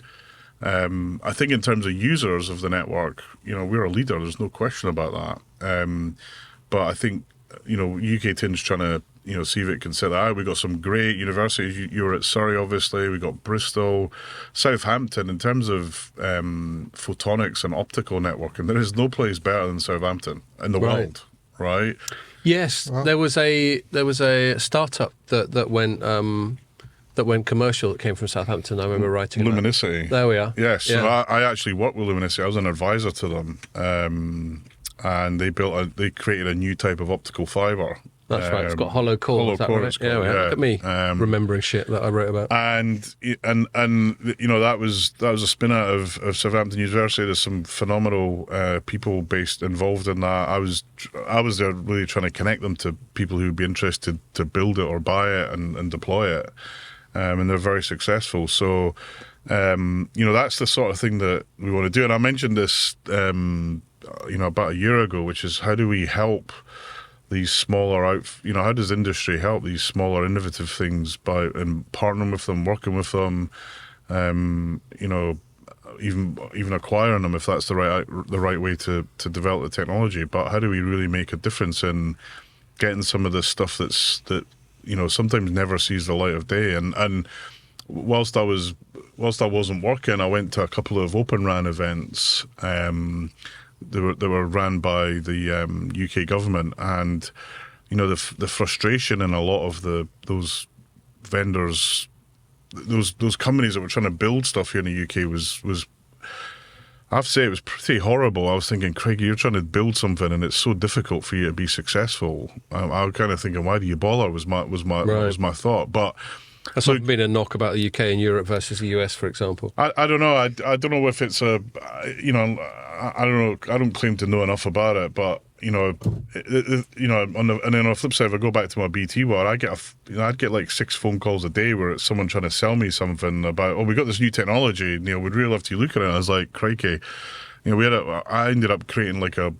I think in terms of users of the network, we're a leader. There's no question about that. But I think, UK Tin's trying to, see if it can set that out. We've got some great universities. You were at Surrey, obviously. We got Bristol, Southampton. In terms of photonics and optical networking, there is no place better than Southampton in the world, right? Yes, wow. There was a startup that went commercial that came from Southampton. I remember writing Luminicity. There we are. Yes, yeah. So I actually worked with Luminicity. I was an advisor to them, and they created a new type of optical fiber. That's right. It's got hollow core. Hollow core. Right? Yeah. Look at me remembering shit that I wrote about. And that was a spin out of Southampton University. There's some phenomenal people based involved in that. I was there really trying to connect them to people who'd be interested to build it or buy it and deploy it. And they're very successful. So, that's the sort of thing that we want to do. And I mentioned this, about a year ago, which is, how do we help these smaller how does industry help these smaller innovative things by partnering with them, working with them, even acquiring them if that's the right way to develop the technology. But how do we really make a difference in getting some of this stuff that sometimes never sees the light of day? And whilst I wasn't working, I went to a couple of Open RAN events. They were ran by the UK government, and the frustration in a lot of those vendors, those companies that were trying to build stuff here in the UK was I have to say it was pretty horrible. I was thinking, Craig, you're trying to build something and it's so difficult for you to be successful. I was kind of thinking, why do you bother? Was my thought, but. That's not been a knock about the UK and Europe versus the US, for example. I don't know. I don't know if it's I don't know. I don't claim to know enough about it, but and then on the flip side, if I go back to my BT war, I'd get like 6 phone calls a day where it's someone trying to sell me something about, we got this new technology, we'd really love to look at it. And I was like, crikey. I ended up creating like a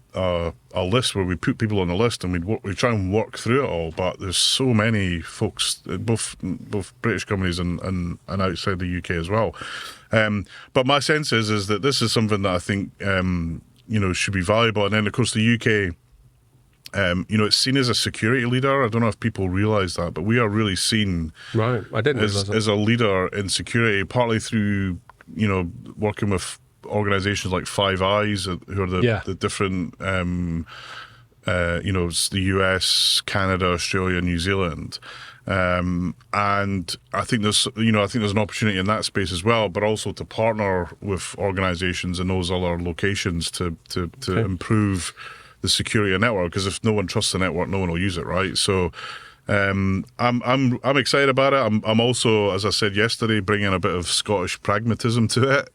list where we put people on the list and we try and work through it all. But there's so many folks, both British companies and outside the UK as well. But my sense is that this is something that I think should be valuable. And then of course the UK, it's seen as a security leader. I don't know if people realise that, but we are really seen right. I didn't as a leader in security, partly through working with organizations like Five Eyes, who are the different, it's the US, Canada, Australia, New Zealand, and I think there's an opportunity in that space as well, but also to partner with organizations in those other locations to improve the security of the network. Because if no one trusts the network, no one will use it, right? So. I'm excited about it. I'm also, as I said yesterday, bringing a bit of Scottish pragmatism to it.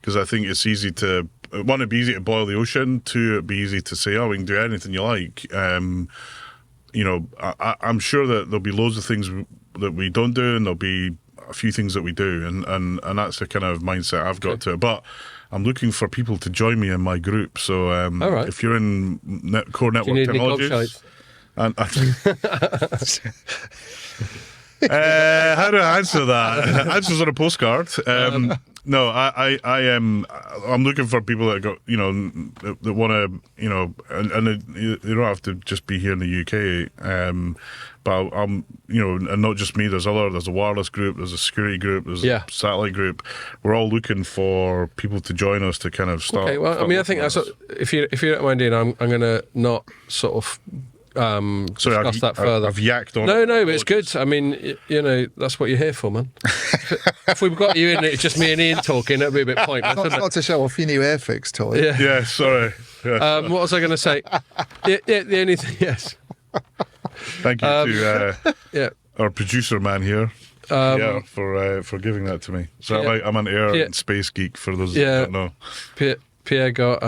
Because I think it's easy to, one, it'd be easy to boil the ocean. 2, it'd be easy to say, we can do anything you like. I'm sure that there'll be loads of things that we don't do, and there'll be a few things that we do, and that's the kind of mindset I've got to it. But I'm looking for people to join me in my group. So if you're in core network technologies. How do I answer that? Answers on a postcard. No, I am. I'm looking for people that got that want to and they don't have to just be here in the UK. But I'm and not just me. There's a wireless group. There's a security group. There's a satellite group. We're all looking for people to join us to kind of start. Okay. Well, I think that's if you don't mind, Ian, I'm going to not sort of. Discuss that further. I've yacked on. No, but it's good. I mean, that's what you're here for, man. If we've got you in, it's just me and Ian talking, it'd be a bit pointless. Not to show off your new Airfix toy. Yeah, sorry. Yeah. What was I going to say? The only thing, yes. Thank you to our producer man here. For giving that to me. So I'm an air and space geek for those who don't know. Pierre got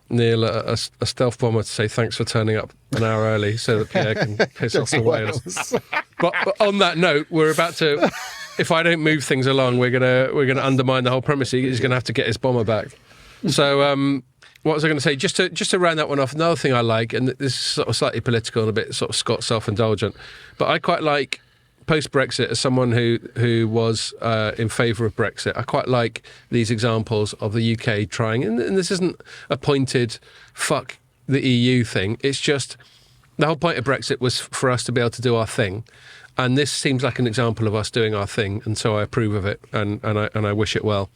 Neil a stealth bomber to say thanks for turning up an hour early so that Pierre can piss off the whales. But on that note, we're about to. If I don't move things along, we're gonna undermine the whole premise. He's gonna have to get his bomber back. So what was I going to say? Just to round that one off. Another thing I like, and this is sort of slightly political and a bit sort of Scott self-indulgent, but I quite like. Post-Brexit, as someone who was in favour of Brexit, I quite like these examples of the UK trying, and this isn't a pointed fuck the EU thing, it's just the whole point of Brexit was for us to be able to do our thing, and this seems like an example of us doing our thing, and so I approve of it, and I wish it well.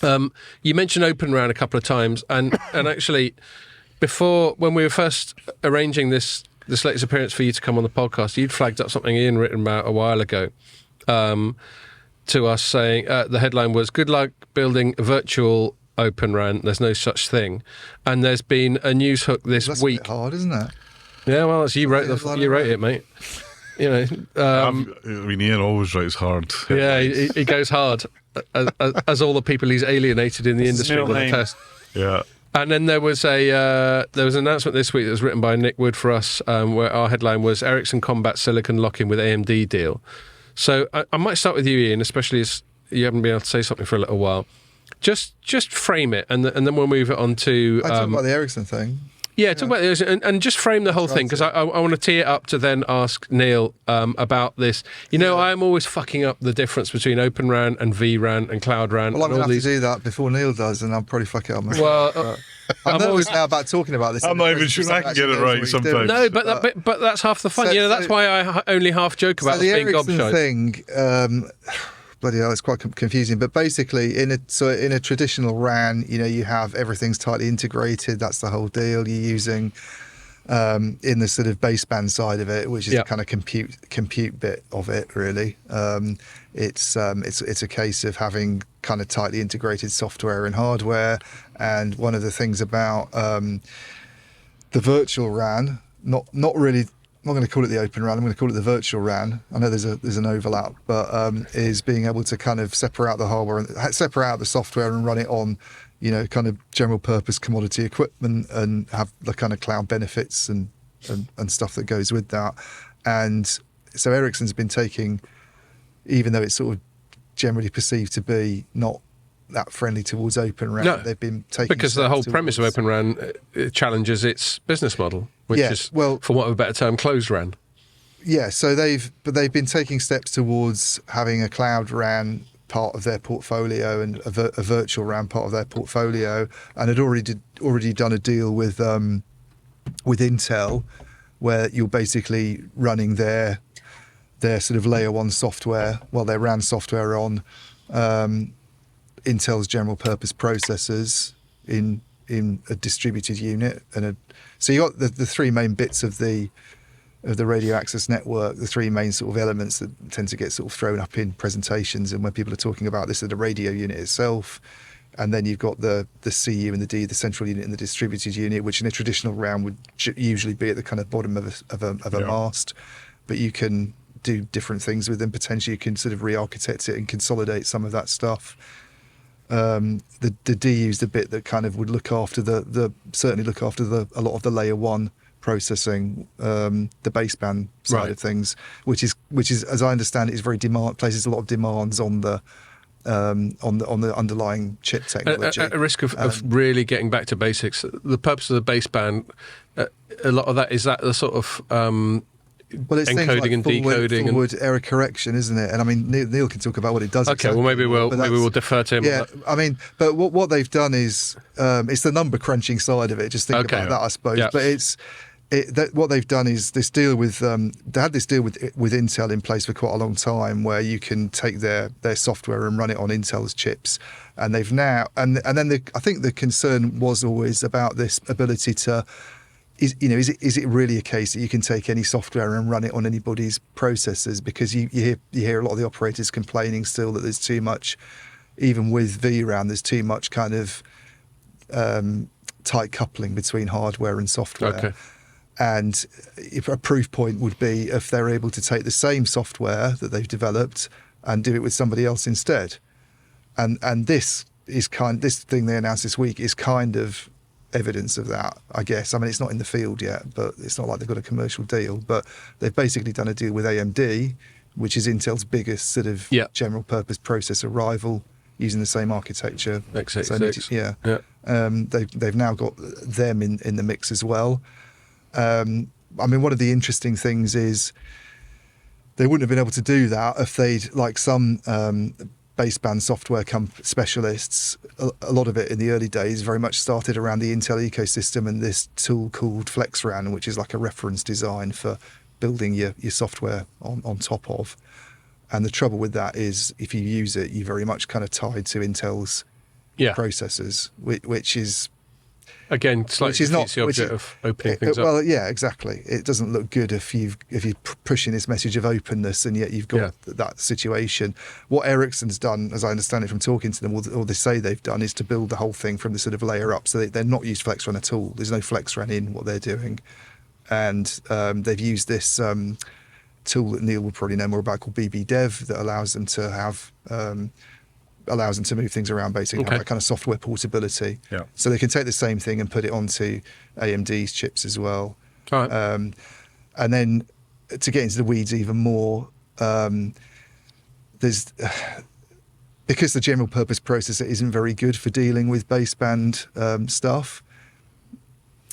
You mentioned Open RAN a couple of times, and actually, before, when we were first arranging this latest appearance for you to come on the podcast, you'd flagged up something Ian written about a while ago to us saying, the headline was, "Good luck building a virtual Open RAN, there's no such thing." And there's been a news hook this week. That's a bit hard, isn't it? Yeah, well, you wrote it, mate. You know, Ian always writes hard. Yeah, he goes hard, as all the people he's alienated in the industry will attest. Yeah. And then there was an announcement this week that was written by Nick Wood for us, where our headline was Ericsson Combat Silicon lock-in with AMD deal. So I might start with you, Ian, especially as you haven't been able to say something for a little while. Just frame it, and then we'll move it on to. I talk about the Ericsson thing. Yeah, talk about this and just frame the whole thing, because I want to tee it up to then ask Neil about this. You know, I'm always fucking up the difference between Open RAN and vRAN and Cloud RAN. Well, I'm going to have to do that before Neil does, and I'll probably fuck it up myself. Well, I'm nervous now about talking about this. I'm not even sure I can get it right sometimes. No, but that's half the fun. That's why I only half joke about the being Ericsson gobshite. Thing. Bloody hell, it's quite confusing. But basically, in a traditional RAN, you know, you have everything's tightly integrated. That's the whole deal. You're using in the sort of baseband side of it, which is the kind of compute bit of it. Really, it's a case of having kind of tightly integrated software and hardware. And one of the things about the virtual RAN, not really. I'm not going to call it the Open RAN. I'm going to call it the virtual RAN. I know there's an overlap, but is being able to kind of separate out the hardware and separate out the software and run it on, you know, kind of general purpose commodity equipment and have the kind of cloud benefits and stuff that goes with that. And so Ericsson's been taking, even though it's sort of generally perceived to be not that friendly towards Open RAN, they've been taking because the whole premise of Open RAN challenges its business model, which is, for want of a better term, closed RAN. Yeah, so they've been taking steps towards having a cloud RAN part of their portfolio and a virtual RAN part of their portfolio, and had already done a deal with Intel, where you're basically running their sort of layer one software, their RAN software on Intel's general purpose processors in a distributed unit, so you got the three main bits of the radio access network, the three main sort of elements that tend to get sort of thrown up in presentations and when people are talking about this, are the radio unit itself, and then you've got the CU and the D, the central unit and the distributed unit, which in a traditional RAN would usually be at the kind of bottom of a mast, but you can do different things with them. Potentially you can sort of re-architect it and consolidate some of that stuff. The DU is the bit that kind of would look after certainly look after a lot of the layer one processing, the baseband side of things, which is as I understand it, is very places a lot of demands on the underlying chip technology. At risk of really getting back to basics, the purpose of the baseband, a lot of that is that the sort of it's encoding like and decoding forward error correction, isn't it? And I mean, Neil can talk about what it does. Okay, exactly, well maybe we'll defer to him. Yeah, I mean, but what they've done is it's the number crunching side of it. Just think about that, I suppose. Yeah. But what they've done is this deal with they had this deal with Intel in place for quite a long time, where you can take their software and run it on Intel's chips, and they've now and then I think the concern was always about this ability to. Is it really a case that you can take any software and run it on anybody's processors? Because you hear a lot of the operators complaining still that there's too much, even with vRAN, there's too much kind of tight coupling between hardware and software. Okay. And if a proof point would be if they're able to take the same software that they've developed and do it with somebody else instead. And this thing they announced this week is kind of evidence of that, I guess. I mean, it's not in the field yet, but it's not like they've got a commercial deal. But they've basically done a deal with AMD, which is Intel's biggest sort of general purpose processor rival, using the same architecture. x86. They've now got them in the mix as well. I mean, one of the interesting things is they wouldn't have been able to do that if they'd, like some baseband software specialists, a lot of it in the early days very much started around the Intel ecosystem and this tool called FlexRAN, which is like a reference design for building your software on top of. And the trouble with that is if you use it, you're very much kind of tied to Intel's processors, which is... Again, slightly the object of opening things up. Well, yeah, exactly. It doesn't look good if you're pushing this message of openness and yet you've got that situation. What Ericsson's done, as I understand it from talking to them, or they say they've done, is to build the whole thing from the sort of layer up. So they're not used FlexRAN at all. There's no FlexRAN in what they're doing. And they've used this tool that Neil will probably know more about called BBDev that allows them to have... allows them to move things around, basically, have that kind of software portability. Yeah. So they can take the same thing and put it onto AMD's chips as well. Right. And then to get into the weeds even more, there's because the general purpose processor isn't very good for dealing with baseband stuff.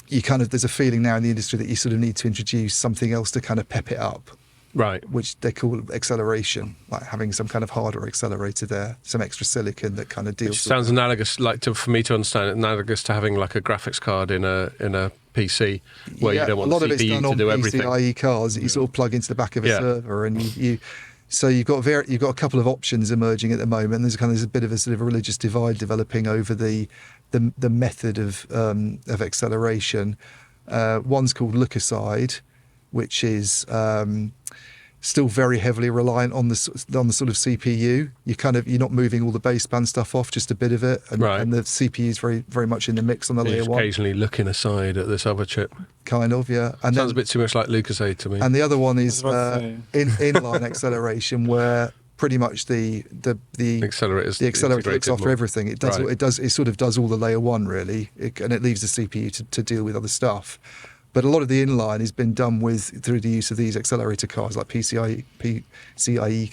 There's a feeling now in the industry that you sort of need to introduce something else to kind of pep it up. Right. Which they call acceleration, like having some kind of hardware accelerator there, some extra silicon that kind of deals. Which sounds analogous, for me to understand, analogous to having like a graphics card in a PC where you don't want the CPU to do everything. A lot of it's done on PCIe cards that you sort of plug into the back of a server, and so you've got a couple of options emerging at the moment. There's a bit of a sort of religious divide developing over the method of acceleration. One's called look-aside, which is still very heavily reliant on the sort of CPU. You're not moving all the baseband stuff off, just a bit of it, and the CPU is very very much in the mix on the layer one. Occasionally looking aside at this other chip. Kind of, yeah. And sounds a bit too much like Lucasade to me. And the other one is inline acceleration, where pretty much the accelerator looks after everything. It sort of does all the layer one really, and it leaves the CPU to deal with other stuff. But a lot of the inline has been done through the use of these accelerator cards, like PCIe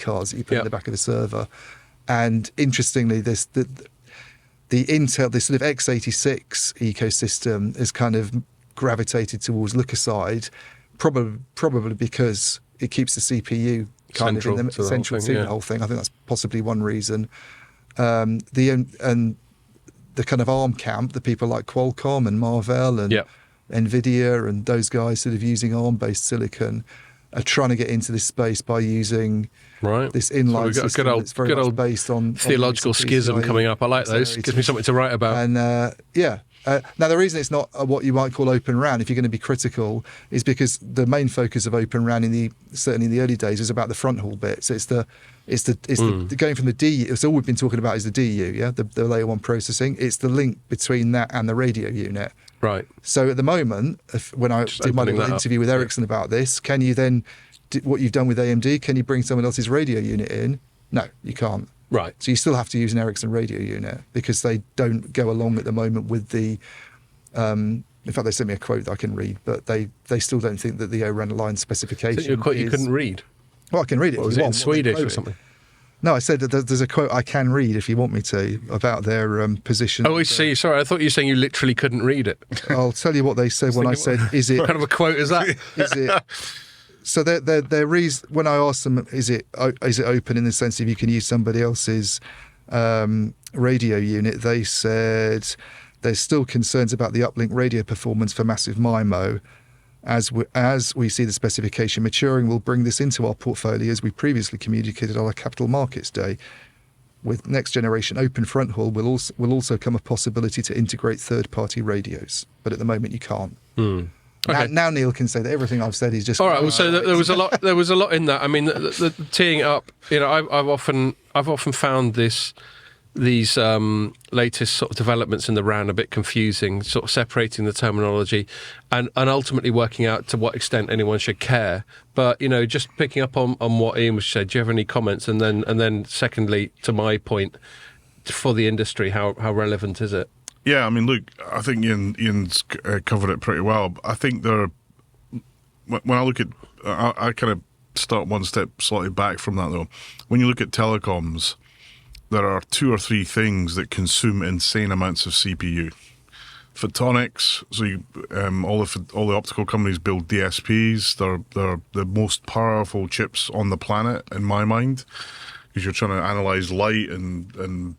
cards that you put in the back of the server. And interestingly, the Intel, this sort of x86 ecosystem has kind of gravitated towards look-aside, probably because it keeps the CPU central to the whole thing. I think that's possibly one reason. And the kind of ARM camp, the people like Qualcomm and Marvell and NVIDIA and those guys sort of using ARM-based silicon are trying to get into this space by using this inline system that's very much based on theological schism coming up. I like those. Gives me something to write about. And now the reason it's not what you might call Open RAN, if you're going to be critical, is because the main focus of Open RAN certainly in the early days was about the front haul bit. So it's the going from the DU. So all we've been talking about is the DU, the layer one processing. It's the link between that and the radio unit. Right. So at the moment, when I did my little interview with Ericsson about this, can you then, what you've done with AMD, can you bring someone else's radio unit in? No, you can't. Right. So you still have to use an Ericsson radio unit because they don't go along at the moment with the... in fact, they sent me a quote that I can read, but they still don't think that the ORAN line specification you couldn't read? Well, I can read it. Was it in Swedish or something? No, I said that there's a quote I can read if you want me to about their position. Oh, I see. Sorry, I thought you were saying you literally couldn't read it. I'll tell you what they said when I said, "Is it?" What kind of a quote is that? Is it? So their reason when I asked them, "Is it open in the sense if you can use somebody else's radio unit?" They said there's still concerns about the uplink radio performance for massive MIMO. As we see the specification maturing, we'll bring this into our portfolio as we previously communicated on our Capital Markets Day. With next generation open front haul will also come a possibility to integrate third-party radios, but at the moment you can't. Okay. Now Neil can say that everything I've said is just all right. Well, so there was a lot. There was a lot in that. I mean, the teeing up. I've often found this these latest sort of developments in the RAN a bit confusing, sort of separating the terminology and ultimately working out to what extent anyone should care. But, just picking up on what Ian was said, do you have any comments? And then secondly, to my point, for the industry, how relevant is it? Yeah, I mean, look, I think Ian's covered it pretty well. I think when I look at, I kind of start one step slightly back from that though. When you look at telecoms, there are 2 or 3 things that consume insane amounts of CPU. Photonics, so all the optical companies build DSPs. They're the most powerful chips on the planet, in my mind, because you're trying to analyze light and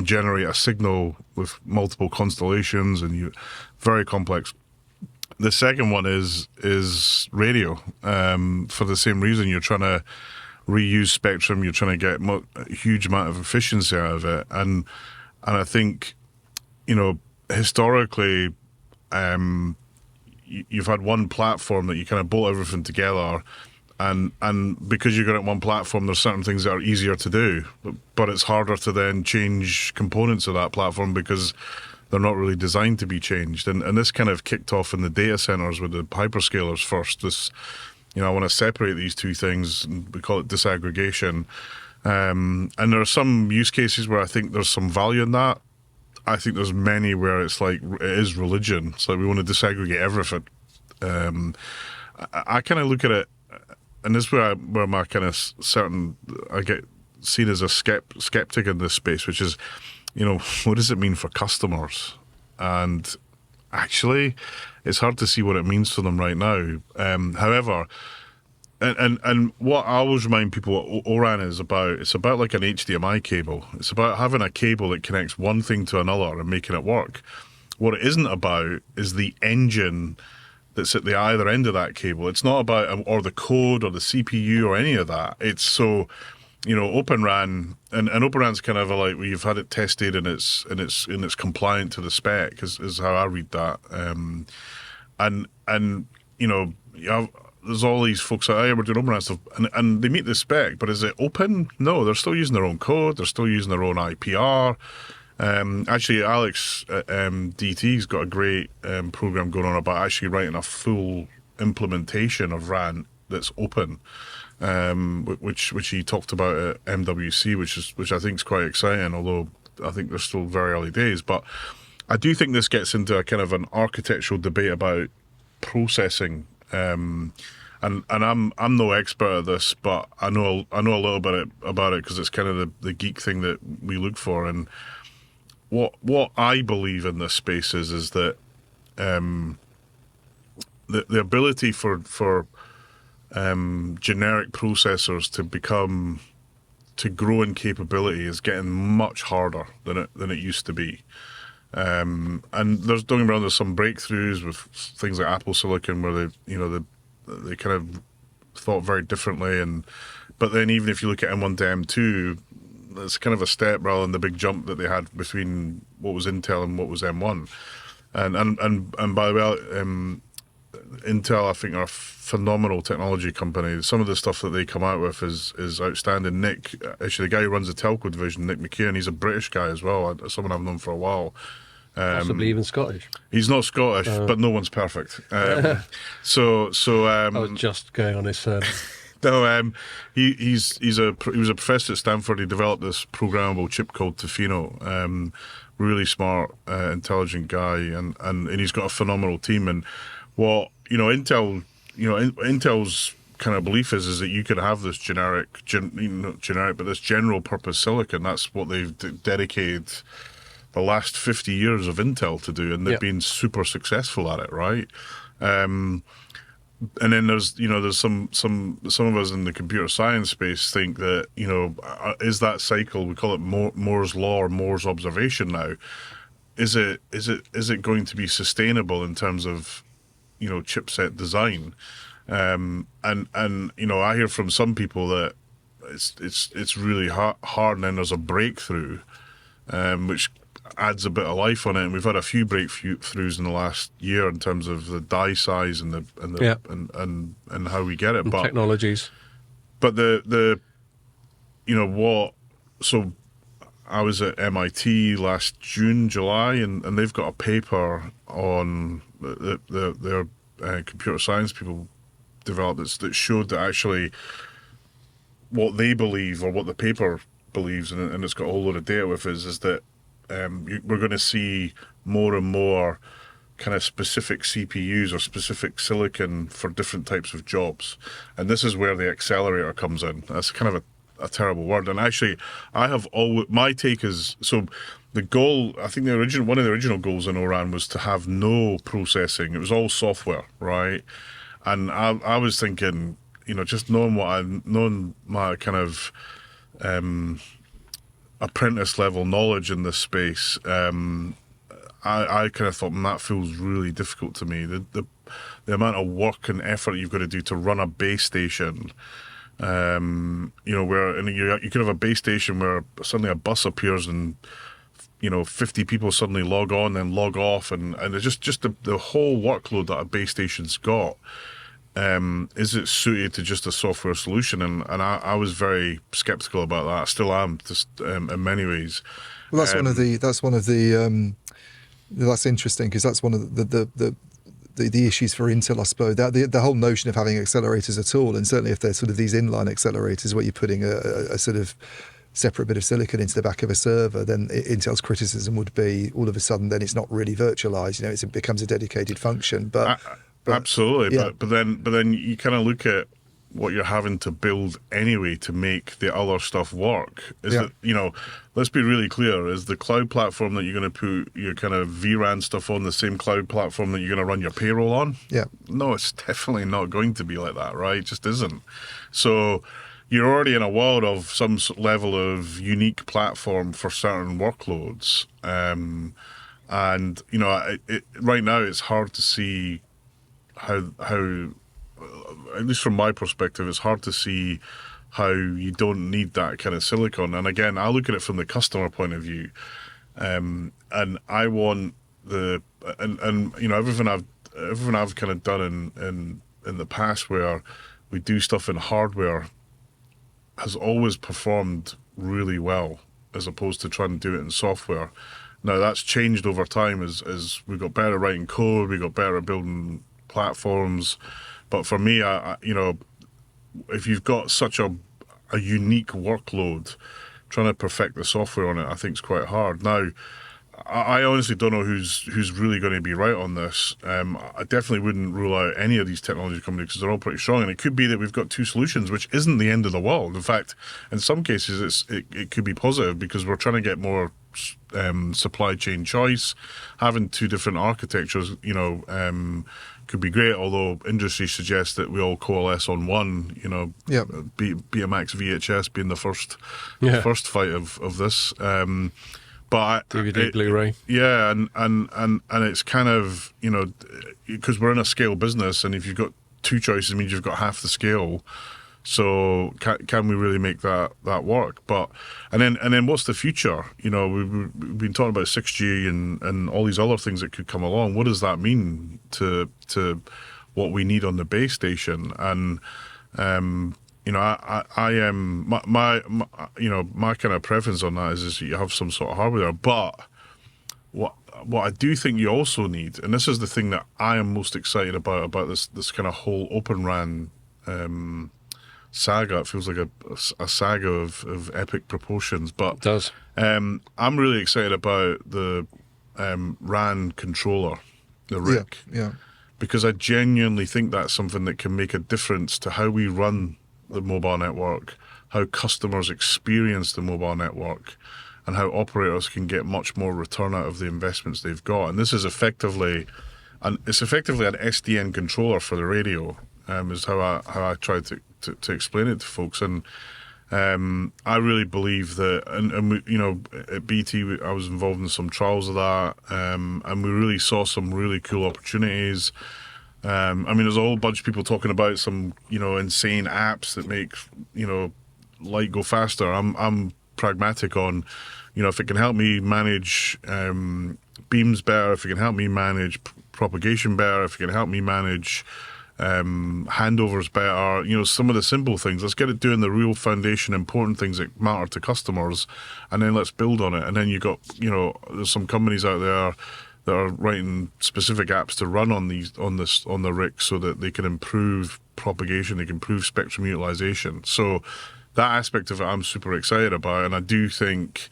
generate a signal with multiple constellations, and very complex. The second one is radio. For the same reason, you're trying to reuse spectrum, you're trying to get a huge amount of efficiency out of it, and I think, historically, you've had one platform that you kind of bolt everything together, and because you got it on one platform, there's certain things that are easier to do, but it's harder to then change components of that platform because they're not really designed to be changed. And this kind of kicked off in the data centers with the hyperscalers first. This, I want to separate these 2 things, and we call it disaggregation. And there are some use cases where I think there's some value in that. I think there's many where it's like, it is religion. It's like we want to disaggregate everything. I kind of look at it, and this is where my kind of I get seen as a skeptic in this space, which is, what does it mean for customers? And actually, it's hard to see what it means for them right now. However, and what I always remind people what O-RAN is about, it's about like an HDMI cable. It's about having a cable that connects one thing to another and making it work. What it isn't about is the engine that's at the either end of that cable. It's not about, or the code or the CPU or any of that. It's so, Open RAN, and Open RAN's kind of like, where you've had it tested and it's compliant to the spec, is how I read that. There's all these folks that, we're doing Open RAN stuff, and they meet the spec, but is it open? No, they're still using their own code, they're still using their own IPR. Actually, Alex DT's got a great program going on about actually writing a full implementation of RAN that's open. Which he talked about at MWC, which I think is quite exciting, although I think they're still very early days. But I do think this gets into a kind of an architectural debate about processing. And I'm no expert at this, but I know a little bit about it because it's kind of the geek thing that we look for. And what I believe in this space is that the ability for generic processors to grow in capability is getting much harder than it used to be. And don't get me wrong, there's some breakthroughs with things like Apple Silicon where they kind of thought very differently, but then even if you look at M1 to M2, it's kind of a step rather than the big jump that they had between what was Intel and what was M1. And by the way, Intel, I think, are a phenomenal technology company. Some of the stuff that they come out with is outstanding. Actually, the guy who runs the telco division, Nick McKeon, he's a British guy as well, someone I've known for a while. Possibly even Scottish. He's not Scottish, but no one's perfect. I was just going on his surname. No, he was a professor at Stanford. He developed this programmable chip called Tofino. Really smart, intelligent guy, and he's got a phenomenal team. And what Intel's kind of belief is that you could have this but this general purpose silicon. That's what they've dedicated the last 50 years of Intel to do, and they've been super successful at it, right? And then there's some of us in the computer science space think that, is that cycle, we call it Moore's law or Moore's observation now, is it going to be sustainable in terms of chipset design? And I hear from some people that it's really hard, and then there's a breakthrough, which adds a bit of life on it. And we've had a few breakthroughs in the last year in terms of the die size and how we get it. But technologies. But so I was at MIT last June, July, and they've got a paper on their computer science people developed that showed that actually what they believe, or what the paper believes, and it's got a whole load of data with, is that we're going to see more and more kind of specific CPUs or specific silicon for different types of jobs. And this is where the accelerator comes in. That's kind of a terrible word. And actually, I have always, my take is, so the goal, I think one of the original goals in ORAN was to have no processing. It was all software, right? And I was thinking, just knowing my kind of apprentice level knowledge in this space, I kind of thought, that feels really difficult to me. The amount of work and effort you've got to do to run a base station, where you could have a base station where suddenly a bus appears and 50 people suddenly log on and log off, and it's just the whole workload that a base station's got. Is it suited to just a software solution? And I was very skeptical about that. I still am, just in many ways. Well, that's that's interesting, because that's one of the issues for Intel, I suppose. The whole notion of having accelerators at all, and certainly if they're sort of these inline accelerators where you're putting a sort of separate bit of silicon into the back of a server, then Intel's criticism would be, all of a sudden, then it's not really virtualized. It becomes a dedicated function. But absolutely, yeah. but then you kind of look at what you're having to build anyway to make the other stuff work. Let's be really clear, is the cloud platform that you're going to put your kind of vRAN stuff on the same cloud platform that you're going to run your payroll on? Yeah. No, it's definitely not going to be like that, right? It just isn't. So you're already in a world of some level of unique platform for certain workloads. Right now it's hard to see how at least from my perspective, it's hard to see how you don't need that kind of silicon. And again, I look at it from the customer point of view, and I want everything I've kind of done in the past where we do stuff in hardware has always performed really well, as opposed to trying to do it in software. Now that's changed over time as we got better at writing code, we got better at building platforms. But for me, if you've got such a unique workload, trying to perfect the software on it, I think is quite hard. Now, I honestly don't know who's really going to be right on this. I definitely wouldn't rule out any of these technology companies because they're all pretty strong. And it could be that we've got two solutions, which isn't the end of the world. In fact, in some cases, it could be positive because we're trying to get more supply chain choice. Having two different architectures, could be great, although industry suggests that we all coalesce on one, Yeah. Betamax VHS being the first fight of this. But DVD, Blu-ray. Yeah, and it's kind of, because we're in a scale business, and if you've got two choices, it means you've got half the scale. So can we really make that work? But and then what's the future? We've been talking about 6G and all these other things that could come along. What does that mean to what we need on the base station? And I am my kind of preference on that is you have some sort of hardware. But what I do think you also need, and this is the thing that I am most excited about this kind of whole Open RAN saga. It feels like a saga of epic proportions, but it does. I'm really excited about the RAN controller, the RIC, because I genuinely think that's something that can make a difference to how we run the mobile network, how customers experience the mobile network, and how operators can get much more return out of the investments they've got. And this is effectively an SDN controller for the radio. Is how I try to explain it to folks, and I really believe that, and we, at BT I was involved in some trials of that, and we really saw some really cool opportunities. There's a whole bunch of people talking about some insane apps that make light go faster. I'm pragmatic on, if it can help me manage beams better, if it can help me manage propagation better, if it can help me manage handovers better, some of the simple things. Let's get it doing the real foundation, important things that matter to customers, and then let's build on it. And then you got, there's some companies out there that are writing specific apps to run on the RIC so that they can improve propagation, they can improve spectrum utilization. So that aspect of it I'm super excited about, and I do think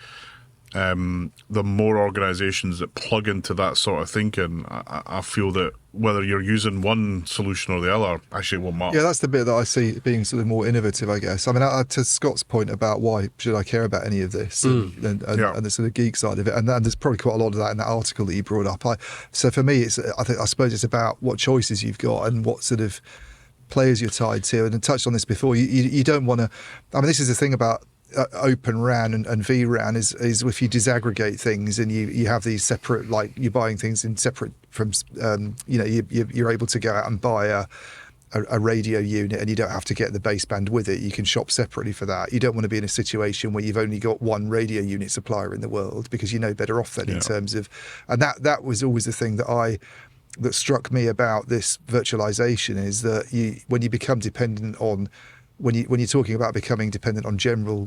the more organizations that plug into that sort of thinking, I feel that whether you're using one solution or the other, actually it won't matter. Yeah, that's the bit that I see being sort of more innovative, I guess. I mean, to Scott's point about why should I care about any of this and the sort of geek side of it, and there's probably quite a lot of that in that article that you brought up. So for me, I suppose it's about what choices you've got and what sort of players you're tied to. And I touched on this before. You don't want to. I mean, this is the thing about Open RAN and vRAN is if you disaggregate things and you have these separate, like you're buying things in separate from, you're able to go out and buy a radio unit and you don't have to get the baseband with it. You can shop separately for that. You don't want to be in a situation where you've only got one radio unit supplier in the world, because better off then in terms of, and that was always the thing that struck me about this virtualization, is that when you become dependent on, when you're talking about becoming dependent on general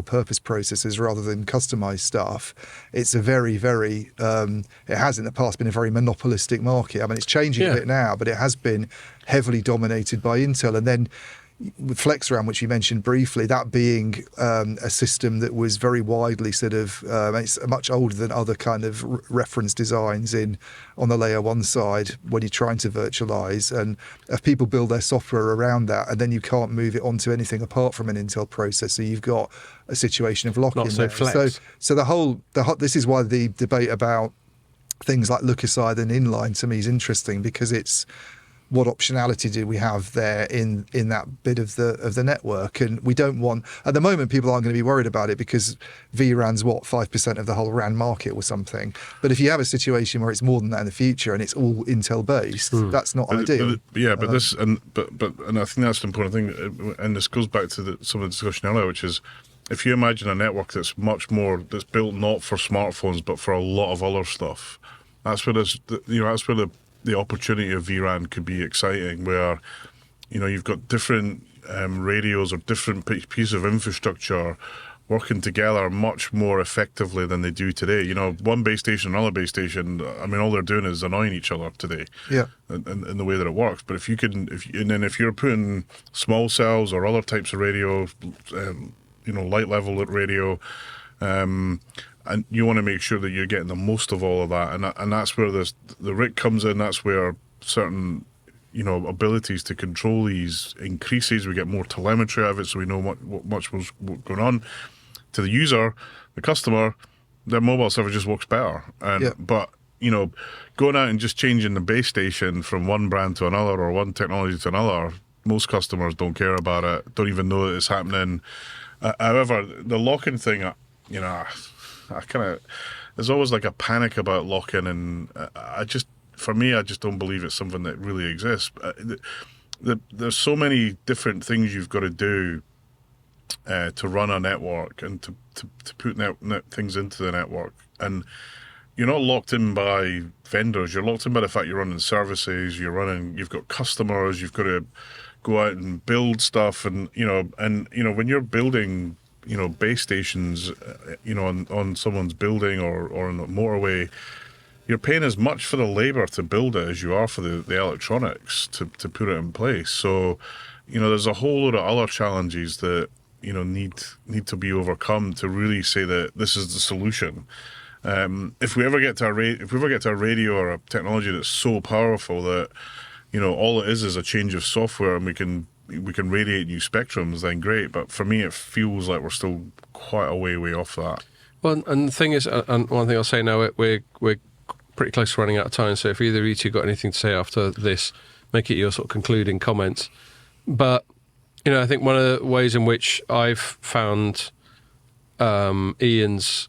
purpose processors rather than customized stuff, it's a very, very, it has in the past been a very monopolistic market. I mean, it's changing a bit now, but it has been heavily dominated by Intel. And then with FlexRAM, which you mentioned briefly, that being a system that was very widely sort of, it's much older than other kind of reference designs on the layer one side when you're trying to virtualize. And if people build their software around that, and then you can't move it onto anything apart from an Intel processor, you've got a situation of lock-in. Not so there. flex. So the whole this is why the debate about things like look-aside and inline to me is interesting, because it's, what optionality do we have there in that bit of the network? And we don't want, at the moment, people aren't going to be worried about it because vRAN's 5% of the whole RAN market or something. But if you have a situation where it's more than that in the future and it's all Intel based, that's not ideal. But I think that's the important thing, and this goes back to some of the discussion earlier, which is, if you imagine a network that's that's built not for smartphones but for a lot of other stuff, that's where the opportunity of vRAN could be exciting, where you've got different radios or different pieces of infrastructure working together much more effectively than they do today. One base station, another base station, I mean, all they're doing is annoying each other today. Yeah. In the way that it works. But if you're putting small cells or other types of radio, light level radio, and you want to make sure that you're getting the most of all of that, and that's where the RIC comes in. That's where certain abilities to control these increases. We get more telemetry out of it, so we know what much was going on. To the user, the customer, their mobile server just works better. But going out and just changing the base station from one brand to another or one technology to another, most customers don't care about it, don't even know that it's happening. However, the lock-in thing, there's always like a panic about lock-in, and I just don't believe it's something that really exists. There's so many different things you've got to do to run a network and to put things into the network, and you're not locked in by vendors. You're locked in by the fact you're running services. You've got customers. You've got to go out and build stuff, and when you're building base stations, on someone's building or on the motorway, you're paying as much for the labor to build it as you are for the electronics to put it in place. So, there's a whole load of other challenges that need to be overcome to really say that this is the solution. If we ever get to a radio or a technology that's so powerful that all it is a change of software and we can radiate new spectrums, then great. But for me, it feels like we're still quite a way off that. Well, and the thing is, and one thing I'll say now, we're pretty close to running out of time. So if either of you two got anything to say after this, make it your sort of concluding comments. But I think one of the ways in which I've found Ian's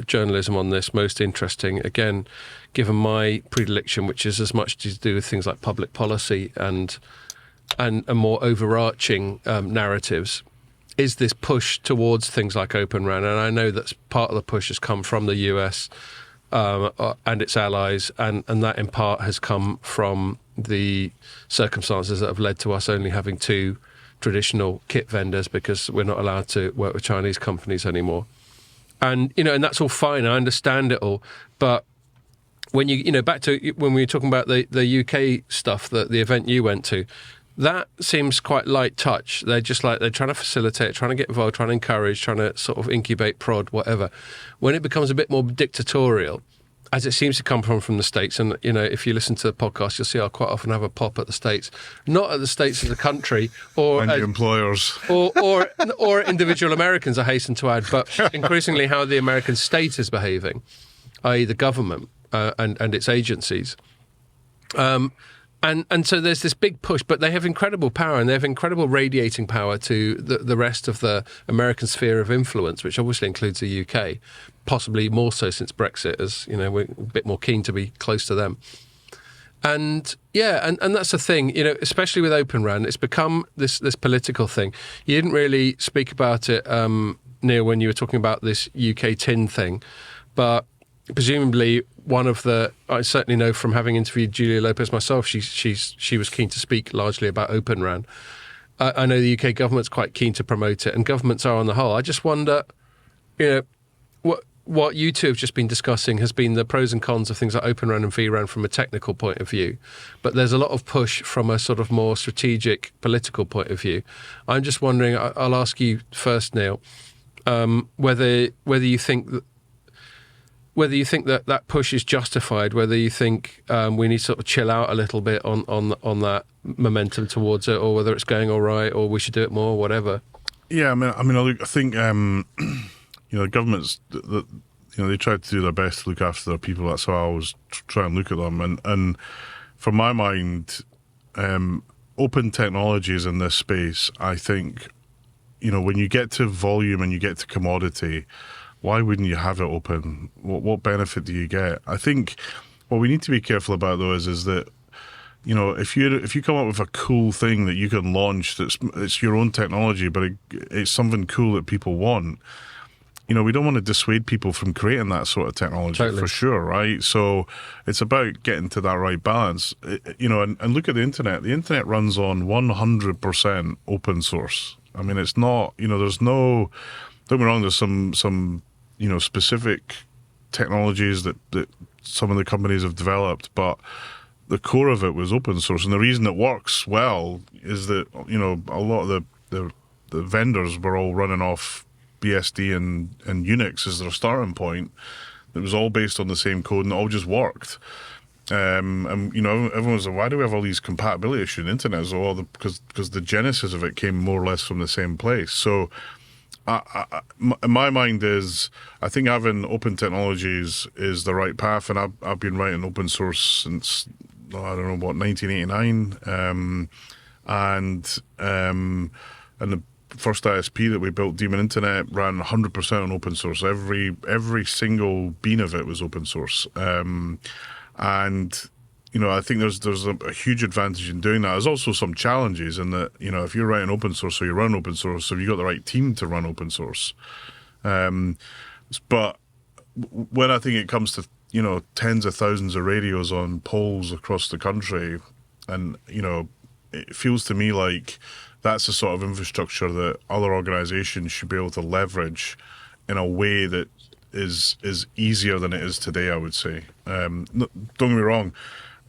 journalism on this most interesting, again, given my predilection, which is as much to do with things like public policy and more overarching narratives, is this push towards things like Open RAN. And I know that part of the push has come from the US and its allies, and that in part has come from the circumstances that have led to us only having 2 traditional kit vendors because we're not allowed to work with Chinese companies anymore. And, and that's all fine. I understand it all. But when back to when we were talking about the UK stuff, the event you went to, that seems quite light touch. They're trying to facilitate, trying to get involved, trying to encourage, trying to sort of incubate, prod, whatever. When it becomes a bit more dictatorial, as it seems to come from the States, and if you listen to the podcast, you'll see I quite often have a pop at the States, not at the States as a country, or and the employers, or individual Americans, I hasten to add, but increasingly how the American state is behaving, i.e. the government and its agencies. And so there's this big push, but they have incredible power and they have incredible radiating power to the rest of the American sphere of influence, which obviously includes the UK, possibly more so since Brexit, as we're a bit more keen to be close to them. And and that's the thing, especially with Open RAN, it's become this political thing. You didn't really speak about it, Neil, when you were talking about this UK tin thing, but presumably I certainly know from having interviewed Julia Lopez myself, she was keen to speak largely about Open RAN. I know the UK government's quite keen to promote it, and governments are on the whole. I just wonder, what you two have just been discussing has been the pros and cons of things like Open RAN and vRAN from a technical point of view, but there's a lot of push from a sort of more strategic political point of view. I'm just wondering, I'll ask you first, Neil, whether you think that push is justified, whether you think we need to sort of chill out a little bit on that momentum towards it, or whether it's going all right, or we should do it more, whatever. Yeah, I think the governments, they try to do their best to look after their people. That's how I always try and look at them. And from my mind, open technologies in this space, I think, when you get to volume and you get to commodity, why wouldn't you have it open? What benefit do you get? I think what we need to be careful about, though, is that, if you come up with a cool thing that you can launch it's your own technology, but it's something cool that people want, we don't want to dissuade people from creating that sort of technology. Totally. For sure, right? So it's about getting to that right balance, and look at the internet. The internet runs on 100% open source. I mean, it's not, there's no, don't get me wrong, there's some specific technologies that some of the companies have developed, but the core of it was open source. And the reason it works well is that, a lot of the vendors were all running off BSD and Unix as their starting point. It was all based on the same code and it all just worked. And everyone was like, why do we have all these compatibility issues in the internet? So, because the genesis of it came more or less from the same place. So in my mind I think having open technologies is the right path, and I've been writing open source since 1989, and the first ISP that we built, Demon Internet, ran 100% on open source. Every single bean of it was open source, and I think there's a huge advantage in doing that. There's also some challenges in that, if you're writing open source or you run open source, have you got the right team to run open source? But when I think it comes to, tens of thousands of radios on poles across the country, and, it feels to me like that's the sort of infrastructure that other organizations should be able to leverage in a way that is easier than it is today, I would say. Don't get me wrong.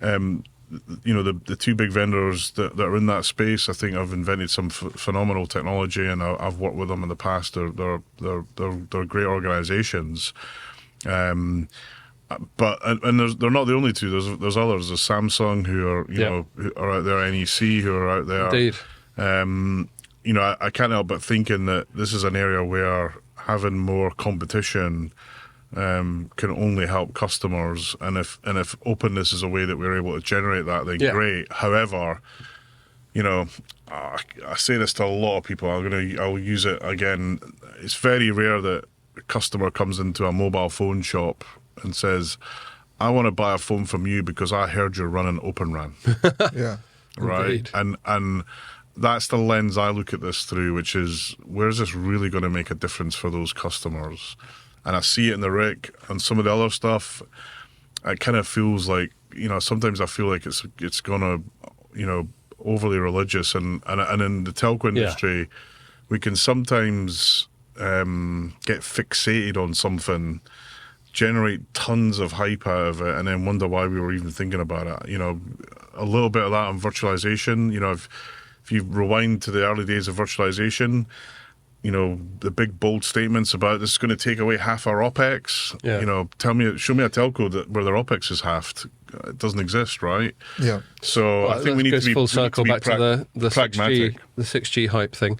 The two big vendors that are in that space, I think have invented some phenomenal technology, and I've worked with them in the past. They're great organizations, but they're not the only two. There's others. There's Samsung who are who are out there, NEC who are out there. Indeed. I can't help but thinking that this is an area where having more competition can only help customers, and if openness is a way that we're able to generate that, then great. However, I say this to a lot of people. I'll use it again. It's very rare that a customer comes into a mobile phone shop and says, "I want to buy a phone from you because I heard you're running Open RAN." Yeah, right. Indeed. And that's the lens I look at this through, which is, where's this really going to make a difference for those customers? And I see it in the RIC and some of the other stuff. it kind of feels like, sometimes I feel like it's gonna, overly religious, and in the telco industry, we can sometimes get fixated on something, generate tons of hype out of it, and then wonder why we were even thinking about it. A little bit of that on virtualization. If you rewind to the early days of virtualization, the big bold statements about this is going to take away half our OPEX. Yeah. Show me a telco where their OPEX is halfed. It doesn't exist, right? Yeah. So I think we need to be full circle back to the pragmatic. 6G hype thing.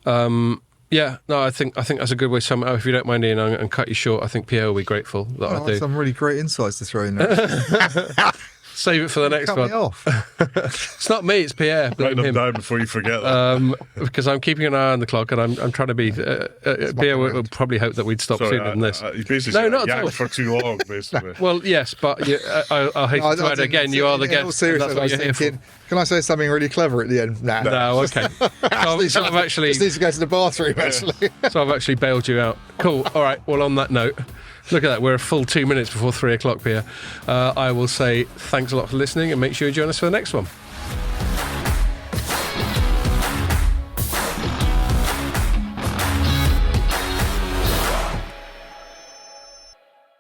I think that's a good way to sum it up. If you don't mind, Ian, and cut you short, I think Pierre will be grateful that I do. Some really great insights to throw in there. Save it for the next Cut one. me off. It's not me, it's Pierre. Write them down before you forget that. Because I'm keeping an eye on the clock, and I'm trying to be. Pierre would probably hope that we'd stop sooner than this. You basically not at all. for too long, basically. Well, yes, but I'll hasten to add again. You are the guest. Seriously, I was thinking, can I say something really clever at the end? Nah. No, okay. So I've actually just need to go to the bathroom. Actually, so I've actually bailed you out. Cool. All right. Well, on that note. Look at that, we're a full 2 minutes before 3 o'clock, Pierre. I will say thanks a lot for listening, and make sure you join us for the next one.